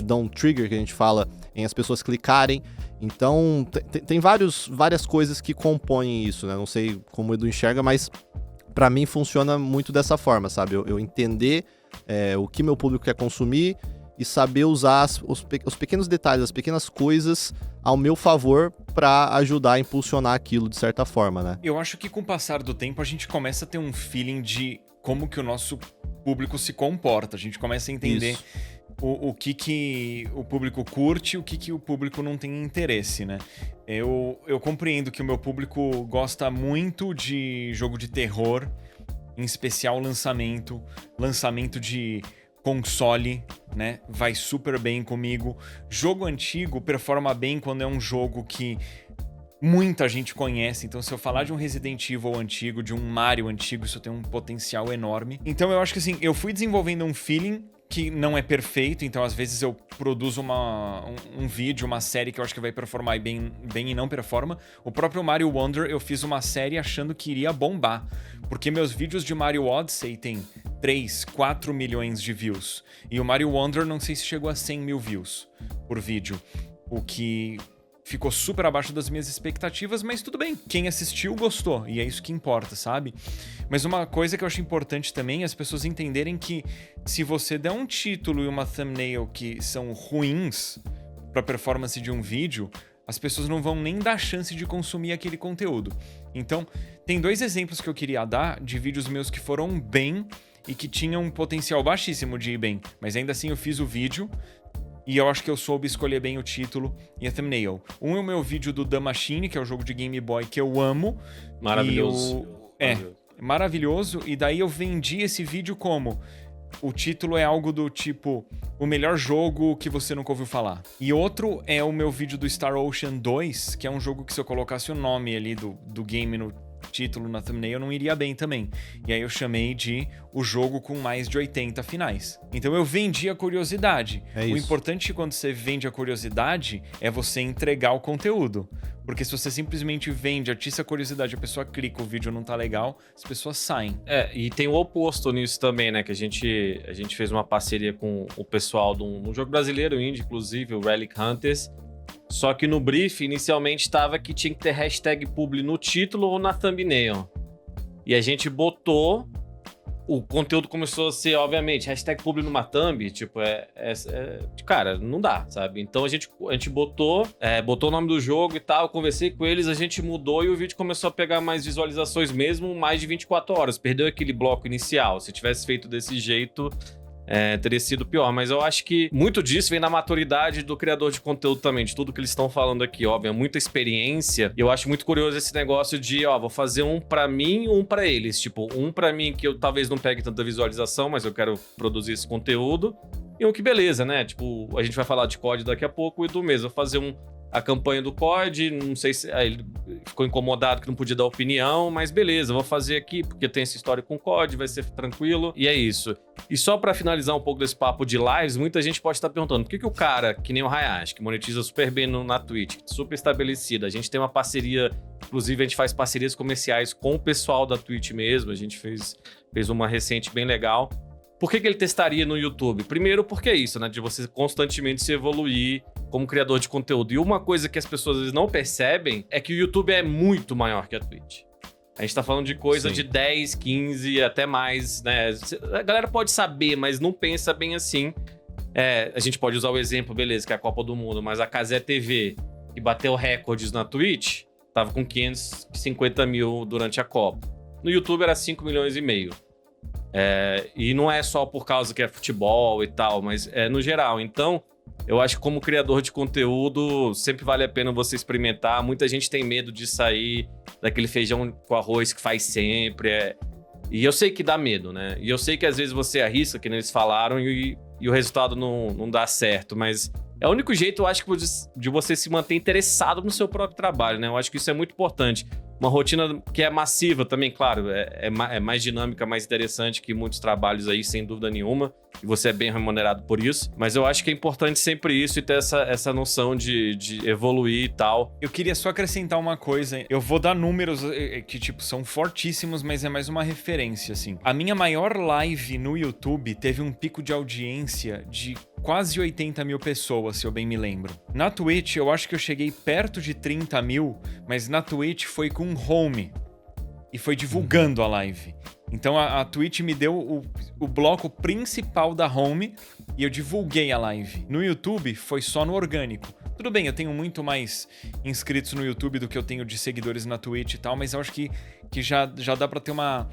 dão um trigger, que a gente fala, em as pessoas clicarem. Então, tem várias coisas que compõem isso, né? Não sei como o Edu enxerga, mas pra mim funciona muito dessa forma, sabe? Eu entender o que meu público quer consumir e saber usar os pequenos detalhes, as pequenas coisas ao meu favor pra ajudar a impulsionar aquilo de certa forma, né? Eu acho que com o passar do tempo a gente começa a ter um feeling de como que o nosso público se comporta. A gente começa a entender o que o público curte e o que o público não tem interesse, né? Eu compreendo que o meu público gosta muito de jogo de terror, em especial lançamento de console, né? Vai super bem comigo. Jogo antigo performa bem quando é um jogo que muita gente conhece. Então, se eu falar de um Resident Evil antigo, de um Mario antigo, isso tem um potencial enorme. Então, eu acho que assim, eu fui desenvolvendo um feeling que não é perfeito, então às vezes eu produzo um vídeo, uma série que eu acho que vai performar bem e não performa. O próprio Mario Wonder, eu fiz uma série achando que iria bombar, porque meus vídeos de Mario Odyssey tem 3, 4 milhões de views, e o Mario Wonder não sei se chegou a 100 mil views por vídeo, o que ficou super abaixo das minhas expectativas, mas tudo bem. Quem assistiu gostou, e é isso que importa, sabe? Mas uma coisa que eu acho importante também é as pessoas entenderem que se você der um título e uma thumbnail que são ruins pra performance de um vídeo, as pessoas não vão nem dar chance de consumir aquele conteúdo. Então, tem 2 exemplos que eu queria dar de vídeos meus que foram bem e que tinham um potencial baixíssimo de ir bem, mas ainda assim eu fiz o vídeo. E eu acho que eu soube escolher bem o título e a thumbnail. Um é o meu vídeo do The Machine, que é o jogo de Game Boy que eu amo. Maravilhoso. Maravilhoso. E daí eu vendi esse vídeo como... O título é algo do tipo... O melhor jogo que você nunca ouviu falar. E outro é o meu vídeo do Star Ocean 2, que é um jogo que se eu colocasse o nome ali do game no título, na thumbnail, não iria bem também. E aí eu chamei de o jogo com mais de 80 finais. Então eu vendi a curiosidade. É o isso. importante quando você vende a curiosidade é você entregar o conteúdo. Porque se você simplesmente vende, atiça a curiosidade, a pessoa clica, o vídeo não tá legal, as pessoas saem. E tem o oposto nisso também, né? Que a gente fez uma parceria com o pessoal de um jogo brasileiro indie, inclusive, o Relic Hunters. Só que no brief, inicialmente, estava que tinha que ter hashtag publi no título ou na thumbnail. E a gente botou... O conteúdo começou a ser, obviamente, hashtag publi numa thumb, tipo, cara, não dá, sabe? Então a gente botou o nome do jogo e tal, eu conversei com eles, a gente mudou e o vídeo começou a pegar mais visualizações mesmo, mais de 24 horas. Perdeu aquele bloco inicial. Se tivesse feito desse jeito... teria sido pior, mas eu acho que muito disso vem da maturidade do criador de conteúdo também, de tudo que eles estão falando aqui, óbvio, é muita experiência, e eu acho muito curioso esse negócio de, vou fazer um pra mim, um pra eles, tipo, um pra mim que eu talvez não pegue tanta visualização, mas eu quero produzir esse conteúdo, e um que beleza, né, tipo, a gente vai falar de COD daqui a pouco, e do mesmo, vou fazer a campanha do COD, não sei se ele ficou incomodado que não podia dar opinião, mas beleza, vou fazer aqui porque tem essa história com o COD, vai ser tranquilo, e é isso. E só pra finalizar um pouco desse papo de lives, muita gente pode estar perguntando, por que o cara, que nem o Hayashi, que monetiza super bem na Twitch, super estabelecida, a gente tem uma parceria, inclusive a gente faz parcerias comerciais com o pessoal da Twitch mesmo, a gente fez uma recente bem legal. Por que ele testaria no YouTube? Primeiro porque é isso, né? De você constantemente se evoluir como criador de conteúdo. E uma coisa que as pessoas às vezes não percebem é que o YouTube é muito maior que a Twitch. A gente tá falando de coisa de 10, 15, até mais, né? A galera pode saber, mas não pensa bem assim. A gente pode usar o exemplo, beleza, que é a Copa do Mundo, mas a Cazé TV, que bateu recordes na Twitch, tava com 550 mil durante a Copa. No YouTube era 5 milhões e meio. E não é só por causa que é futebol e tal, mas é no geral. Então, eu acho que como criador de conteúdo, sempre vale a pena você experimentar. Muita gente tem medo de sair daquele feijão com arroz que faz sempre. E eu sei que dá medo, né? E eu sei que às vezes você arrisca, que eles falaram, e o resultado não dá certo. Mas é o único jeito, eu acho, de você se manter interessado no seu próprio trabalho, né? Eu acho que isso é muito importante. Uma rotina que é massiva também, claro, é mais dinâmica, mais interessante que muitos trabalhos aí, sem dúvida nenhuma. E você é bem remunerado por isso. Mas eu acho que é importante sempre isso e ter essa noção de evoluir e tal. Eu queria só acrescentar uma coisa. Eu vou dar números que, tipo, são fortíssimos, mas é mais uma referência, assim. A minha maior live no YouTube teve um pico de audiência de quase 80 mil pessoas, se eu bem me lembro. Na Twitch, eu acho que eu cheguei perto de 30 mil, mas na Twitch foi com home. E foi divulgando a live. Então a Twitch me deu o bloco principal da home e eu divulguei a live. No YouTube foi só no orgânico. Tudo bem, eu tenho muito mais inscritos no YouTube do que eu tenho de seguidores na Twitch e tal, mas eu acho que já dá pra ter uma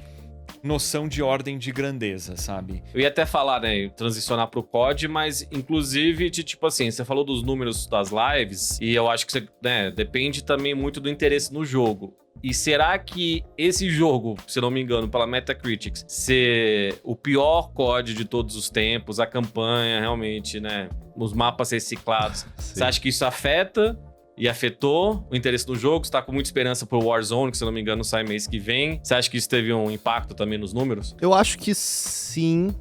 noção de ordem de grandeza, sabe? Eu ia até falar, né, transicionar pro COD, mas inclusive de tipo assim, você falou dos números das lives e eu acho que você, né, depende também muito do interesse no jogo. E será que esse jogo, se não me engano, pela Metacritic, ser o pior COD de todos os tempos, a campanha realmente, né, os mapas reciclados, você acha que isso afeta e afetou o interesse no jogo? Você tá com muita esperança pro Warzone, que se não me engano sai mês que vem. Você acha que isso teve um impacto também nos números? Eu acho que sim.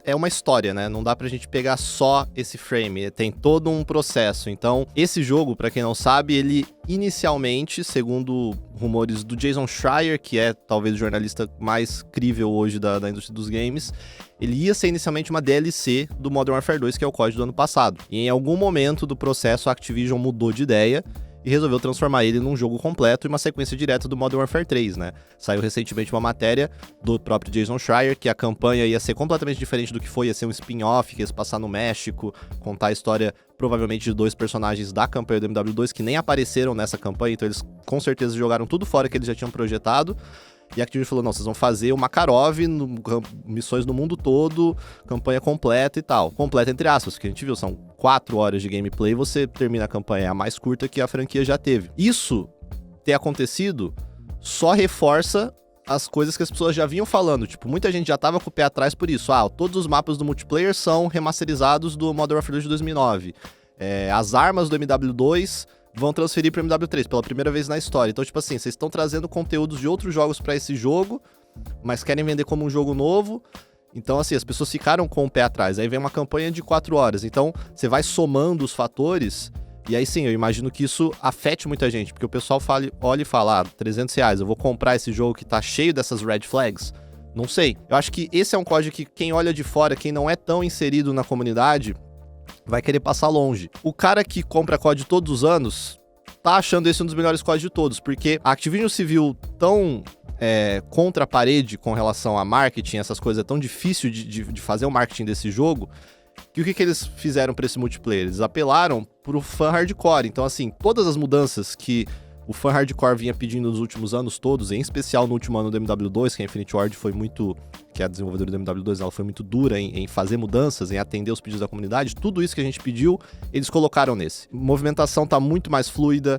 É uma história, né? Não dá pra gente pegar só esse frame, tem todo um processo. Então, esse jogo, pra quem não sabe, ele inicialmente, segundo rumores do Jason Schreier, que é talvez o jornalista mais crível hoje da indústria dos games, ele ia ser inicialmente uma DLC do Modern Warfare 2, que é o COD do ano passado. E em algum momento do processo, a Activision mudou de ideia e resolveu transformar ele num jogo completo e uma sequência direta do Modern Warfare 3, né? Saiu recentemente uma matéria do próprio Jason Schreier, que a campanha ia ser completamente diferente do que foi, ia ser um spin-off, que ia se passar no México, contar a história provavelmente de 2 personagens da campanha do MW2 que nem apareceram nessa campanha, então eles com certeza jogaram tudo fora que eles já tinham projetado. E a Activision falou, não, vocês vão fazer o Makarov, missões no mundo todo, campanha completa e tal. Completa entre aspas, que a gente viu, são 4 horas de gameplay, você termina a campanha, é a mais curta que a franquia já teve. Isso ter acontecido só reforça as coisas que as pessoas já vinham falando. Tipo, muita gente já tava com o pé atrás por isso. Todos os mapas do multiplayer são remasterizados do Modern Warfare 2 de 2009. As armas do MW2... vão transferir para o MW3 pela primeira vez na história. Então, tipo assim, vocês estão trazendo conteúdos de outros jogos para esse jogo, mas querem vender como um jogo novo. Então, assim, as pessoas ficaram com o pé atrás. Aí vem uma campanha de 4 horas. Então, você vai somando os fatores. E aí, sim, eu imagino que isso afete muita gente. Porque o pessoal olha e fala, R$300, eu vou comprar esse jogo que tá cheio dessas red flags? Não sei. Eu acho que esse é um código que quem olha de fora, quem não é tão inserido na comunidade, vai querer passar longe. O cara que compra COD todos os anos tá achando esse um dos melhores COD de todos, porque a Activision se viu tão contra a parede com relação a marketing, essas coisas, é tão difícil de fazer o marketing desse jogo, que o que eles fizeram pra esse multiplayer? Eles apelaram pro fã hardcore. Então, assim, todas as mudanças que o fã hardcore vinha pedindo nos últimos anos todos, em especial no último ano do MW2, que a Infinity Ward foi muito, que é a desenvolvedora do MW2, ela foi muito dura em fazer mudanças, em atender os pedidos da comunidade, tudo isso que a gente pediu, eles colocaram nesse. A movimentação tá muito mais fluida,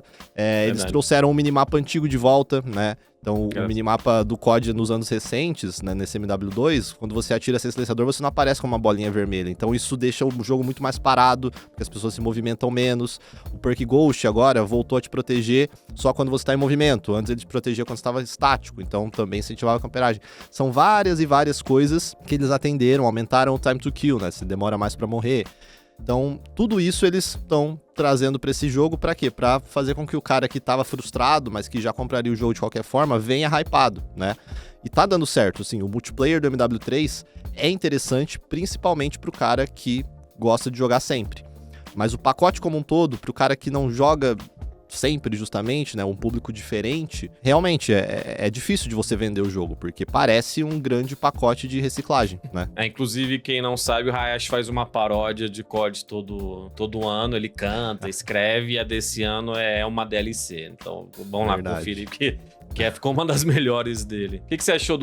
eles trouxeram um minimapa antigo de volta, né? Então, o minimapa do COD nos anos recentes, né, nesse MW2, quando você atira sem silenciador, você não aparece com uma bolinha vermelha. Então, isso deixa o jogo muito mais parado, porque as pessoas se movimentam menos. O Perk Ghost agora voltou a te proteger só quando você está em movimento. Antes ele te protegia quando você estava estático, então também incentivava a camperagem. São várias e várias coisas que eles atenderam, aumentaram o time to kill, né? Você demora mais para morrer. Então, tudo isso eles estão trazendo pra esse jogo pra quê? Pra fazer com que o cara que tava frustrado, mas que já compraria o jogo de qualquer forma, venha hypado, né? E tá dando certo, assim, o multiplayer do MW3 é interessante, principalmente pro cara que gosta de jogar sempre. Mas o pacote como um todo, pro cara que não joga sempre, justamente, né, um público diferente, realmente é difícil de você vender o jogo, porque parece um grande pacote de reciclagem, né? Inclusive, quem não sabe, o Hayashi faz uma paródia de COD todo ano, ele canta, escreve, e a desse ano é uma DLC. Então, vamos lá conferir, porque ficou uma das melhores dele. O que você achou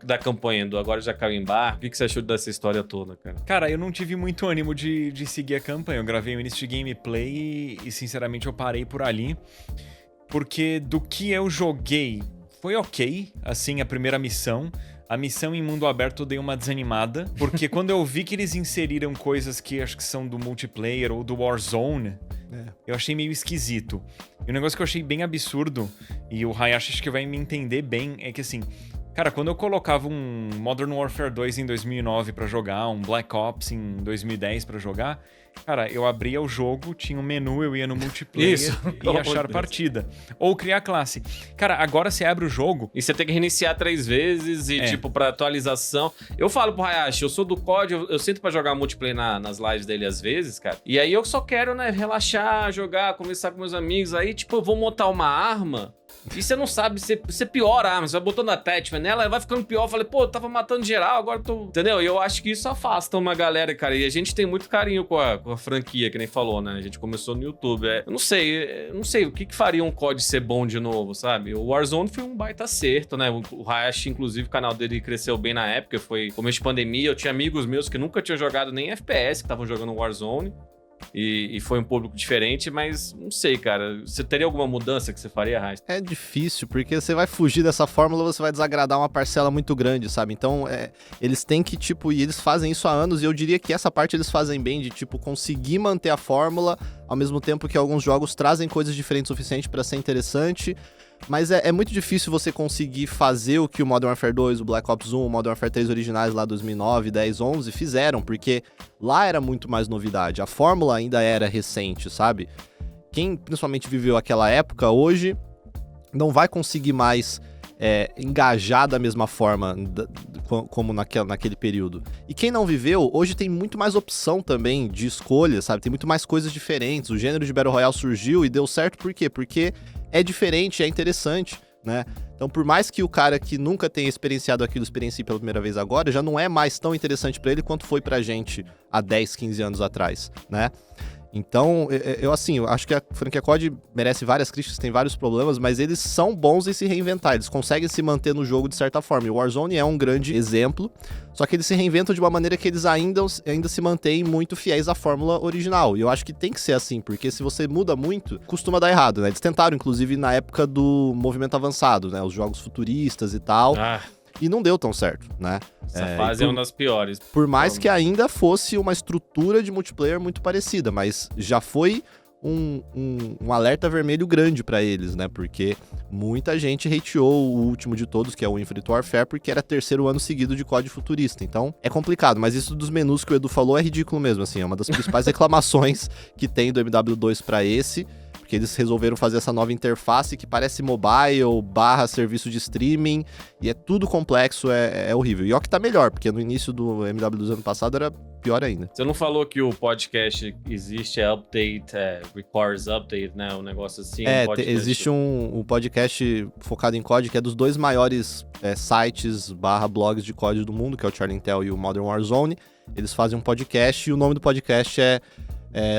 da campanha, do Agora Já Caiu em Bar? O que você achou dessa história toda, cara? Cara, eu não tive muito ânimo de seguir a campanha. Eu gravei o início de gameplay e, sinceramente, eu parei por ali. Porque do que eu joguei, foi ok, assim, a primeira missão. A missão em mundo aberto eu dei uma desanimada, porque quando eu vi que eles inseriram coisas que acho que são do multiplayer ou do Warzone, eu achei meio esquisito. E um negócio que eu achei bem absurdo, e o Hayashi acho que vai me entender bem, é que assim, cara, quando eu colocava um Modern Warfare 2 em 2009 pra jogar, um Black Ops em 2010 pra jogar, cara, eu abria o jogo, tinha um menu, eu ia no multiplayer e achar partida. Ou criar classe. Cara, agora você abre o jogo... E você tem que reiniciar 3 vezes e, tipo, pra atualização... Eu falo pro Hayashi, eu sou do COD, eu sinto pra jogar multiplayer nas lives dele às vezes, cara. E aí eu só quero, né, relaxar, jogar, conversar com meus amigos. Aí, tipo, eu vou montar uma arma... E você não sabe, você piora a arma, você vai botando attachment nela, ela vai ficando pior. Eu falei, pô, eu tava matando geral, agora eu tô... Entendeu? E eu acho que isso afasta uma galera, cara. E a gente tem muito carinho com a franquia, que nem falou, né? A gente começou no YouTube. Eu não sei o que faria um COD ser bom de novo, sabe? O Warzone foi um baita acerto, né? O Hayashi, inclusive, o canal dele cresceu bem na época, foi começo de pandemia. Eu tinha amigos meus que nunca tinham jogado nem FPS, que estavam jogando Warzone. E foi um público diferente, mas não sei, cara. Você teria alguma mudança que você faria, Raiz? É difícil, porque você vai fugir dessa fórmula, você vai desagradar uma parcela muito grande, sabe? Então, eles têm que, tipo, e eles fazem isso há anos, e eu diria que essa parte eles fazem bem, de, tipo, conseguir manter a fórmula, ao mesmo tempo que alguns jogos trazem coisas diferentes o suficiente pra ser interessante, Mas é muito difícil você conseguir fazer o que o Modern Warfare 2, o Black Ops 1, o Modern Warfare 3 originais lá 2009, 10, 11 fizeram, porque lá era muito mais novidade. A fórmula ainda era recente, sabe? Quem principalmente viveu aquela época, hoje não vai conseguir mais engajar da mesma forma como naquele período. E quem não viveu, hoje tem muito mais opção também de escolha, sabe? Tem muito mais coisas diferentes. O gênero de Battle Royale surgiu e deu certo por quê? Porque é diferente, é interessante, né? Então, por mais que o cara que nunca tenha experienciado aquilo experiencie pela primeira vez agora, já não é mais tão interessante pra ele quanto foi pra gente há 10, 15 anos atrás, né? Então, eu acho que a franquia COD merece várias críticas, tem vários problemas, mas eles são bons em se reinventar, eles conseguem se manter no jogo de certa forma. E o Warzone é um grande exemplo, só que eles se reinventam de uma maneira que eles ainda se mantêm muito fiéis à fórmula original. E eu acho que tem que ser assim, porque se você muda muito, costuma dar errado, né? Eles tentaram, inclusive, na época do movimento avançado, né? Os jogos futuristas e tal. E não deu tão certo, né? Essa fase é uma das piores. Por mais que ainda fosse uma estrutura de multiplayer muito parecida, mas já foi um alerta vermelho grande pra eles, né? Porque muita gente hateou o último de todos, que é o Infinite Warfare, porque era terceiro ano seguido de COD futurista. Então, é complicado, mas isso dos menus que o Edu falou é ridículo mesmo, assim. É uma das principais reclamações que tem do MW2 pra esse, porque eles resolveram fazer essa nova interface que parece mobile, /serviço de streaming, e é tudo complexo, é horrível. E ó que tá melhor, porque no início do MW do ano passado era pior ainda. Você não falou que o podcast existe, update, requires update, né? Um negócio assim. Existe um podcast focado em COD, que é dos dois maiores sites /blogs de COD do mundo, que é o Charlie Intel e o Modern Warzone. Eles fazem um podcast e o nome do podcast é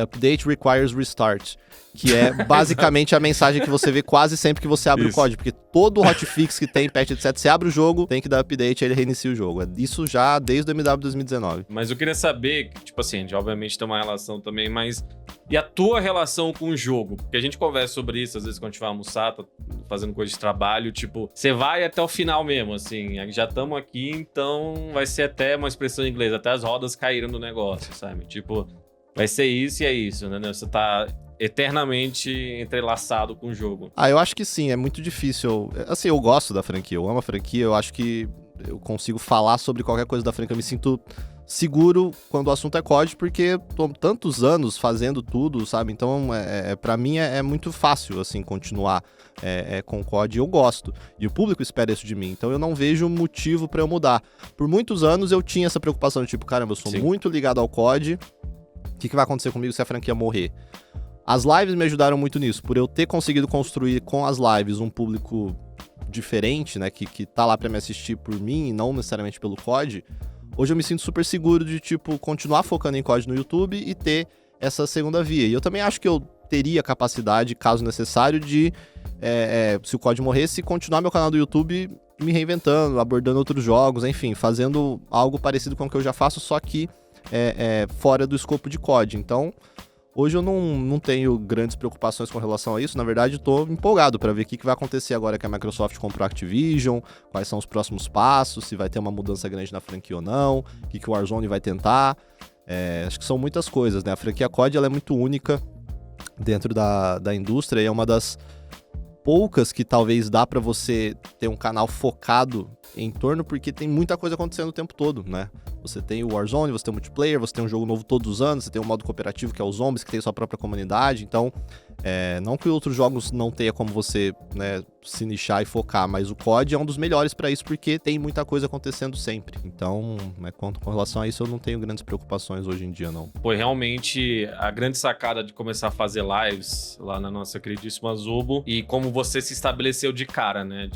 Update Requires Restart, que é basicamente a mensagem que você vê quase sempre que você abre o COD, porque todo hotfix que tem, patch, etc, você abre o jogo, tem que dar update, aí ele reinicia o jogo. Isso já desde o MW 2019. Mas eu queria saber, tipo assim, a gente obviamente tem uma relação também, mas e a tua relação com o jogo? Porque a gente conversa sobre isso, às vezes quando a gente vai almoçar, tá fazendo coisa de trabalho, tipo, você vai até o final mesmo, assim, já estamos aqui, então vai ser até uma expressão em inglês, até as rodas caíram do negócio, sabe? Tipo, vai ser isso e é isso, né? Você tá eternamente entrelaçado com o jogo. Eu acho que sim, é muito difícil. Assim, eu gosto da franquia, eu amo a franquia, eu acho que eu consigo falar sobre qualquer coisa da franquia, eu me sinto seguro quando o assunto é COD, porque tô tantos anos fazendo tudo, sabe? Então, pra mim é muito fácil, assim, continuar com COD, eu gosto. E o público espera isso de mim, então eu não vejo motivo pra eu mudar. Por muitos anos eu tinha essa preocupação, tipo, caramba, eu sou muito ligado ao COD, o que vai acontecer comigo se a franquia morrer? As lives me ajudaram muito nisso, por eu ter conseguido construir com as lives um público diferente, né, que tá lá pra me assistir por mim e não necessariamente pelo COD. Hoje eu me sinto super seguro de, tipo, continuar focando em COD no YouTube e ter essa segunda via. E eu também acho que eu teria capacidade, caso necessário, de, se o COD morresse, continuar meu canal do YouTube me reinventando, abordando outros jogos, enfim, fazendo algo parecido com o que eu já faço, só que fora do escopo de COD. Então, hoje eu não tenho grandes preocupações com relação a isso. Na verdade, estou empolgado para ver o que vai acontecer agora que a Microsoft comprou a Activision, quais são os próximos passos, se vai ter uma mudança grande na franquia ou não, o que o Warzone vai tentar. Acho que são muitas coisas, né? A franquia COD ela é muito única dentro da indústria e é uma das poucas que talvez dá para você ter um canal focado em torno, porque tem muita coisa acontecendo o tempo todo, né? Você tem o Warzone, você tem o multiplayer, você tem um jogo novo todos os anos, você tem o modo cooperativo que é os zombies, que tem sua própria comunidade, então não que outros jogos não tenha como você, né, se nichar e focar, mas o COD é um dos melhores pra isso, porque tem muita coisa acontecendo sempre. Então, com relação a isso, eu não tenho grandes preocupações hoje em dia, não. Foi realmente a grande sacada de começar a fazer lives lá na nossa queridíssima Zubo, e como você se estabeleceu de cara, né,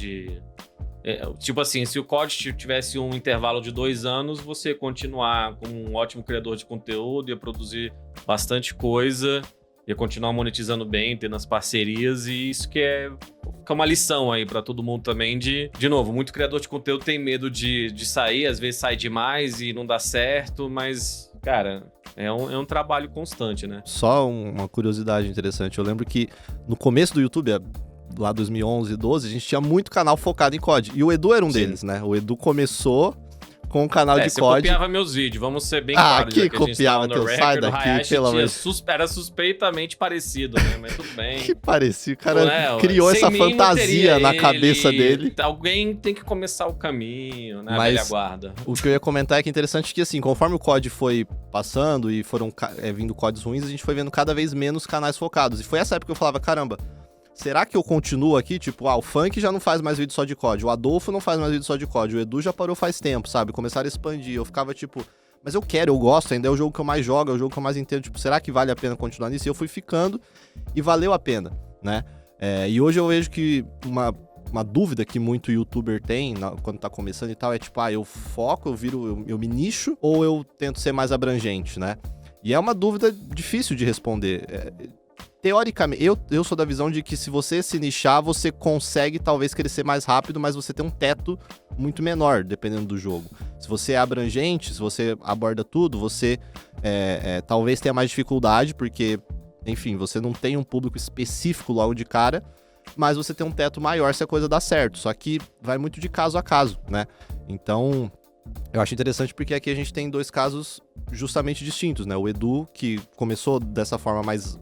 tipo assim, se o COD tivesse um intervalo de 2 anos, você continuar como um ótimo criador de conteúdo, ia produzir bastante coisa, ia continuar monetizando bem, tendo as parcerias, e isso que é uma lição aí pra todo mundo também de novo, muito criador de conteúdo tem medo de sair, às vezes sai demais e não dá certo, mas, cara, é um trabalho constante, né? Só uma curiosidade interessante, eu lembro que no começo do YouTube, lá 2011, 12, a gente tinha muito canal focado em COD. E o Edu era um deles, né? O Edu começou com um canal de você COD. copiava meus vídeos, vamos ser bem claros. Que já que a gente copiava tá teu? no Sai record, daqui, o Hayashi pelo amor era suspeitamente parecido, né? Mas tudo bem. Que parecia, o cara Ué, criou sem essa mim não fantasia teria na ele. cabeça dele. Alguém tem que começar o caminho, né? A Mas- velha guarda. O que eu ia comentar é que é interessante que, assim, conforme o COD foi passando e foram vindo CODs ruins, a gente foi vendo cada vez menos canais focados. E foi essa época que eu falava, caramba, será que eu continuo aqui? Tipo, o Funk já não faz mais vídeo só de COD, o Adolfo não faz mais vídeo só de COD, o Edu já parou faz tempo, sabe? Começaram a expandir. Eu ficava, tipo, mas eu quero, eu gosto, ainda é o jogo que eu mais jogo, é o jogo que eu mais entendo. Tipo, será que vale a pena continuar nisso? E eu fui ficando e valeu a pena, né? E hoje eu vejo que uma dúvida que muito youtuber tem quando tá começando e tal é tipo, eu foco, eu me nicho ou eu tento ser mais abrangente, né? E é uma dúvida difícil de responder. Teoricamente, eu sou da visão de que se você se nichar, você consegue talvez crescer mais rápido, mas você tem um teto muito menor, dependendo do jogo. Se você é abrangente, se você aborda tudo, você talvez tenha mais dificuldade, porque, enfim, você não tem um público específico logo de cara, mas você tem um teto maior se a coisa dá certo. Só que vai muito de caso a caso, né? Então, eu acho interessante porque aqui a gente tem dois casos justamente distintos, né? O Edu, que começou dessa forma, mas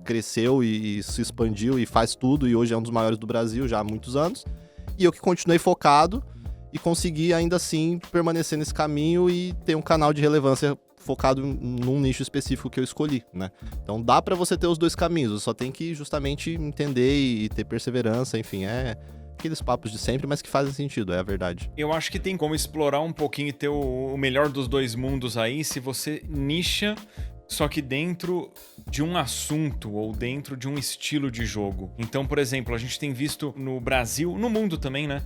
cresceu e se expandiu e faz tudo, e hoje é um dos maiores do Brasil já há muitos anos. E eu que continuei focado e consegui ainda assim permanecer nesse caminho e ter um canal de relevância focado num nicho específico que eu escolhi, né? Então dá pra você ter os dois caminhos, você só tem que justamente entender e ter perseverança, enfim, aqueles papos de sempre, mas que fazem sentido, é a verdade. Eu acho que tem como explorar um pouquinho e ter o melhor dos dois mundos aí, se você nicha, só que dentro de um assunto ou dentro de um estilo de jogo. Então, por exemplo, a gente tem visto no Brasil, no mundo também, né?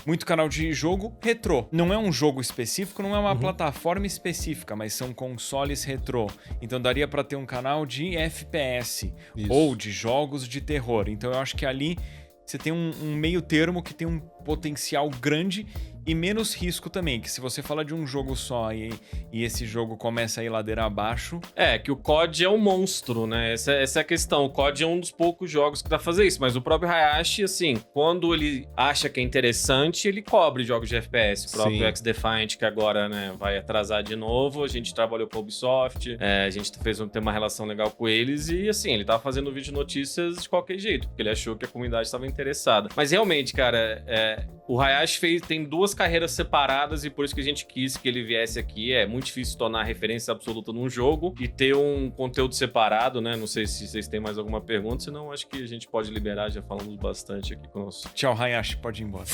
Muito canal de jogo retrô. Não é um jogo específico, não é uma plataforma específica, mas são consoles retrô. Então daria pra ter um canal de FPS ou de jogos de terror. Então eu acho que ali você tem um meio termo que tem um potencial grande e menos risco também, que se você fala de um jogo só e esse jogo começa a ir ladeira abaixo... Que o COD é um monstro, né? Essa é a questão. O COD é um dos poucos jogos que dá pra fazer isso, mas o próprio Hayashi, assim, quando ele acha que é interessante, ele cobre jogos de FPS. O próprio X-Defiant, que agora, né, vai atrasar de novo, a gente trabalhou com a Ubisoft, a gente tem uma relação legal com eles e, assim, ele tava fazendo vídeo de notícias de qualquer jeito, porque ele achou que a comunidade estava interessada. Mas, realmente, cara, o Hayashi tem duas carreiras separadas e por isso que a gente quis que ele viesse aqui. É muito difícil tornar referência absoluta num jogo e ter um conteúdo separado, né? Não sei se vocês têm mais alguma pergunta, senão acho que a gente pode liberar, já falamos bastante aqui com o nosso... Tchau, Hayashi, pode ir embora.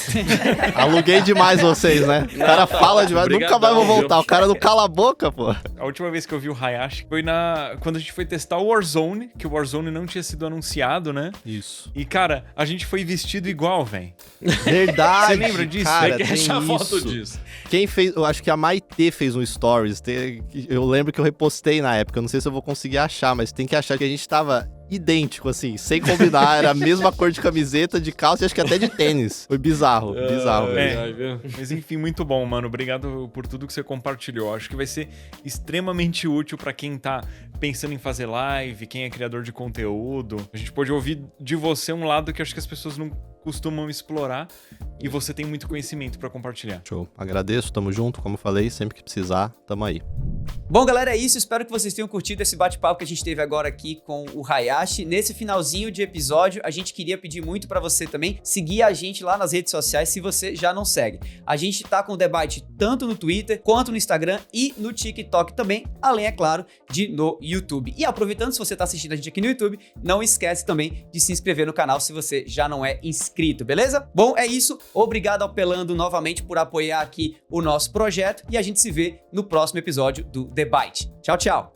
Aluguei demais vocês, né? O cara fala demais, nunca mais vou voltar. O cara não cala a boca, pô. A última vez que eu vi o Hayashi foi quando a gente foi testar o Warzone, que o Warzone não tinha sido anunciado, né? Isso. E, cara, a gente foi vestido igual, velho. Verdade. Você lembra disso? Cara, Tem que tem achar foto isso. disso. Quem fez, eu acho que a Maitê fez um stories. Eu lembro que eu repostei na época. Eu não sei se eu vou conseguir achar, mas tem que achar que a gente tava idêntico, assim, sem combinar. Era a mesma cor de camiseta, de calça e acho que até de tênis. Foi bizarro, velho. Mas enfim, muito bom, mano. Obrigado por tudo que você compartilhou. Acho que vai ser extremamente útil pra quem tá pensando em fazer live, quem é criador de conteúdo. A gente pode ouvir de você um lado que acho que as pessoas não costumam explorar e você tem muito conhecimento pra compartilhar. Show. Agradeço, tamo junto, como falei, sempre que precisar, tamo aí. Bom, galera, é isso. Espero que vocês tenham curtido esse bate-papo que a gente teve agora aqui com o Hayashi. Nesse finalzinho de episódio, a gente queria pedir muito pra você também seguir a gente lá nas redes sociais, se você já não segue. A gente tá com o debate tanto no Twitter, quanto no Instagram e no TikTok também, além, é claro, de no YouTube. E aproveitando, se você tá assistindo a gente aqui no YouTube, não esquece também de se inscrever no canal se você já não é inscrito, beleza? Bom, é isso. Obrigado ao Pelando novamente por apoiar aqui o nosso projeto e a gente se vê no próximo episódio do The Byte. Tchau, tchau!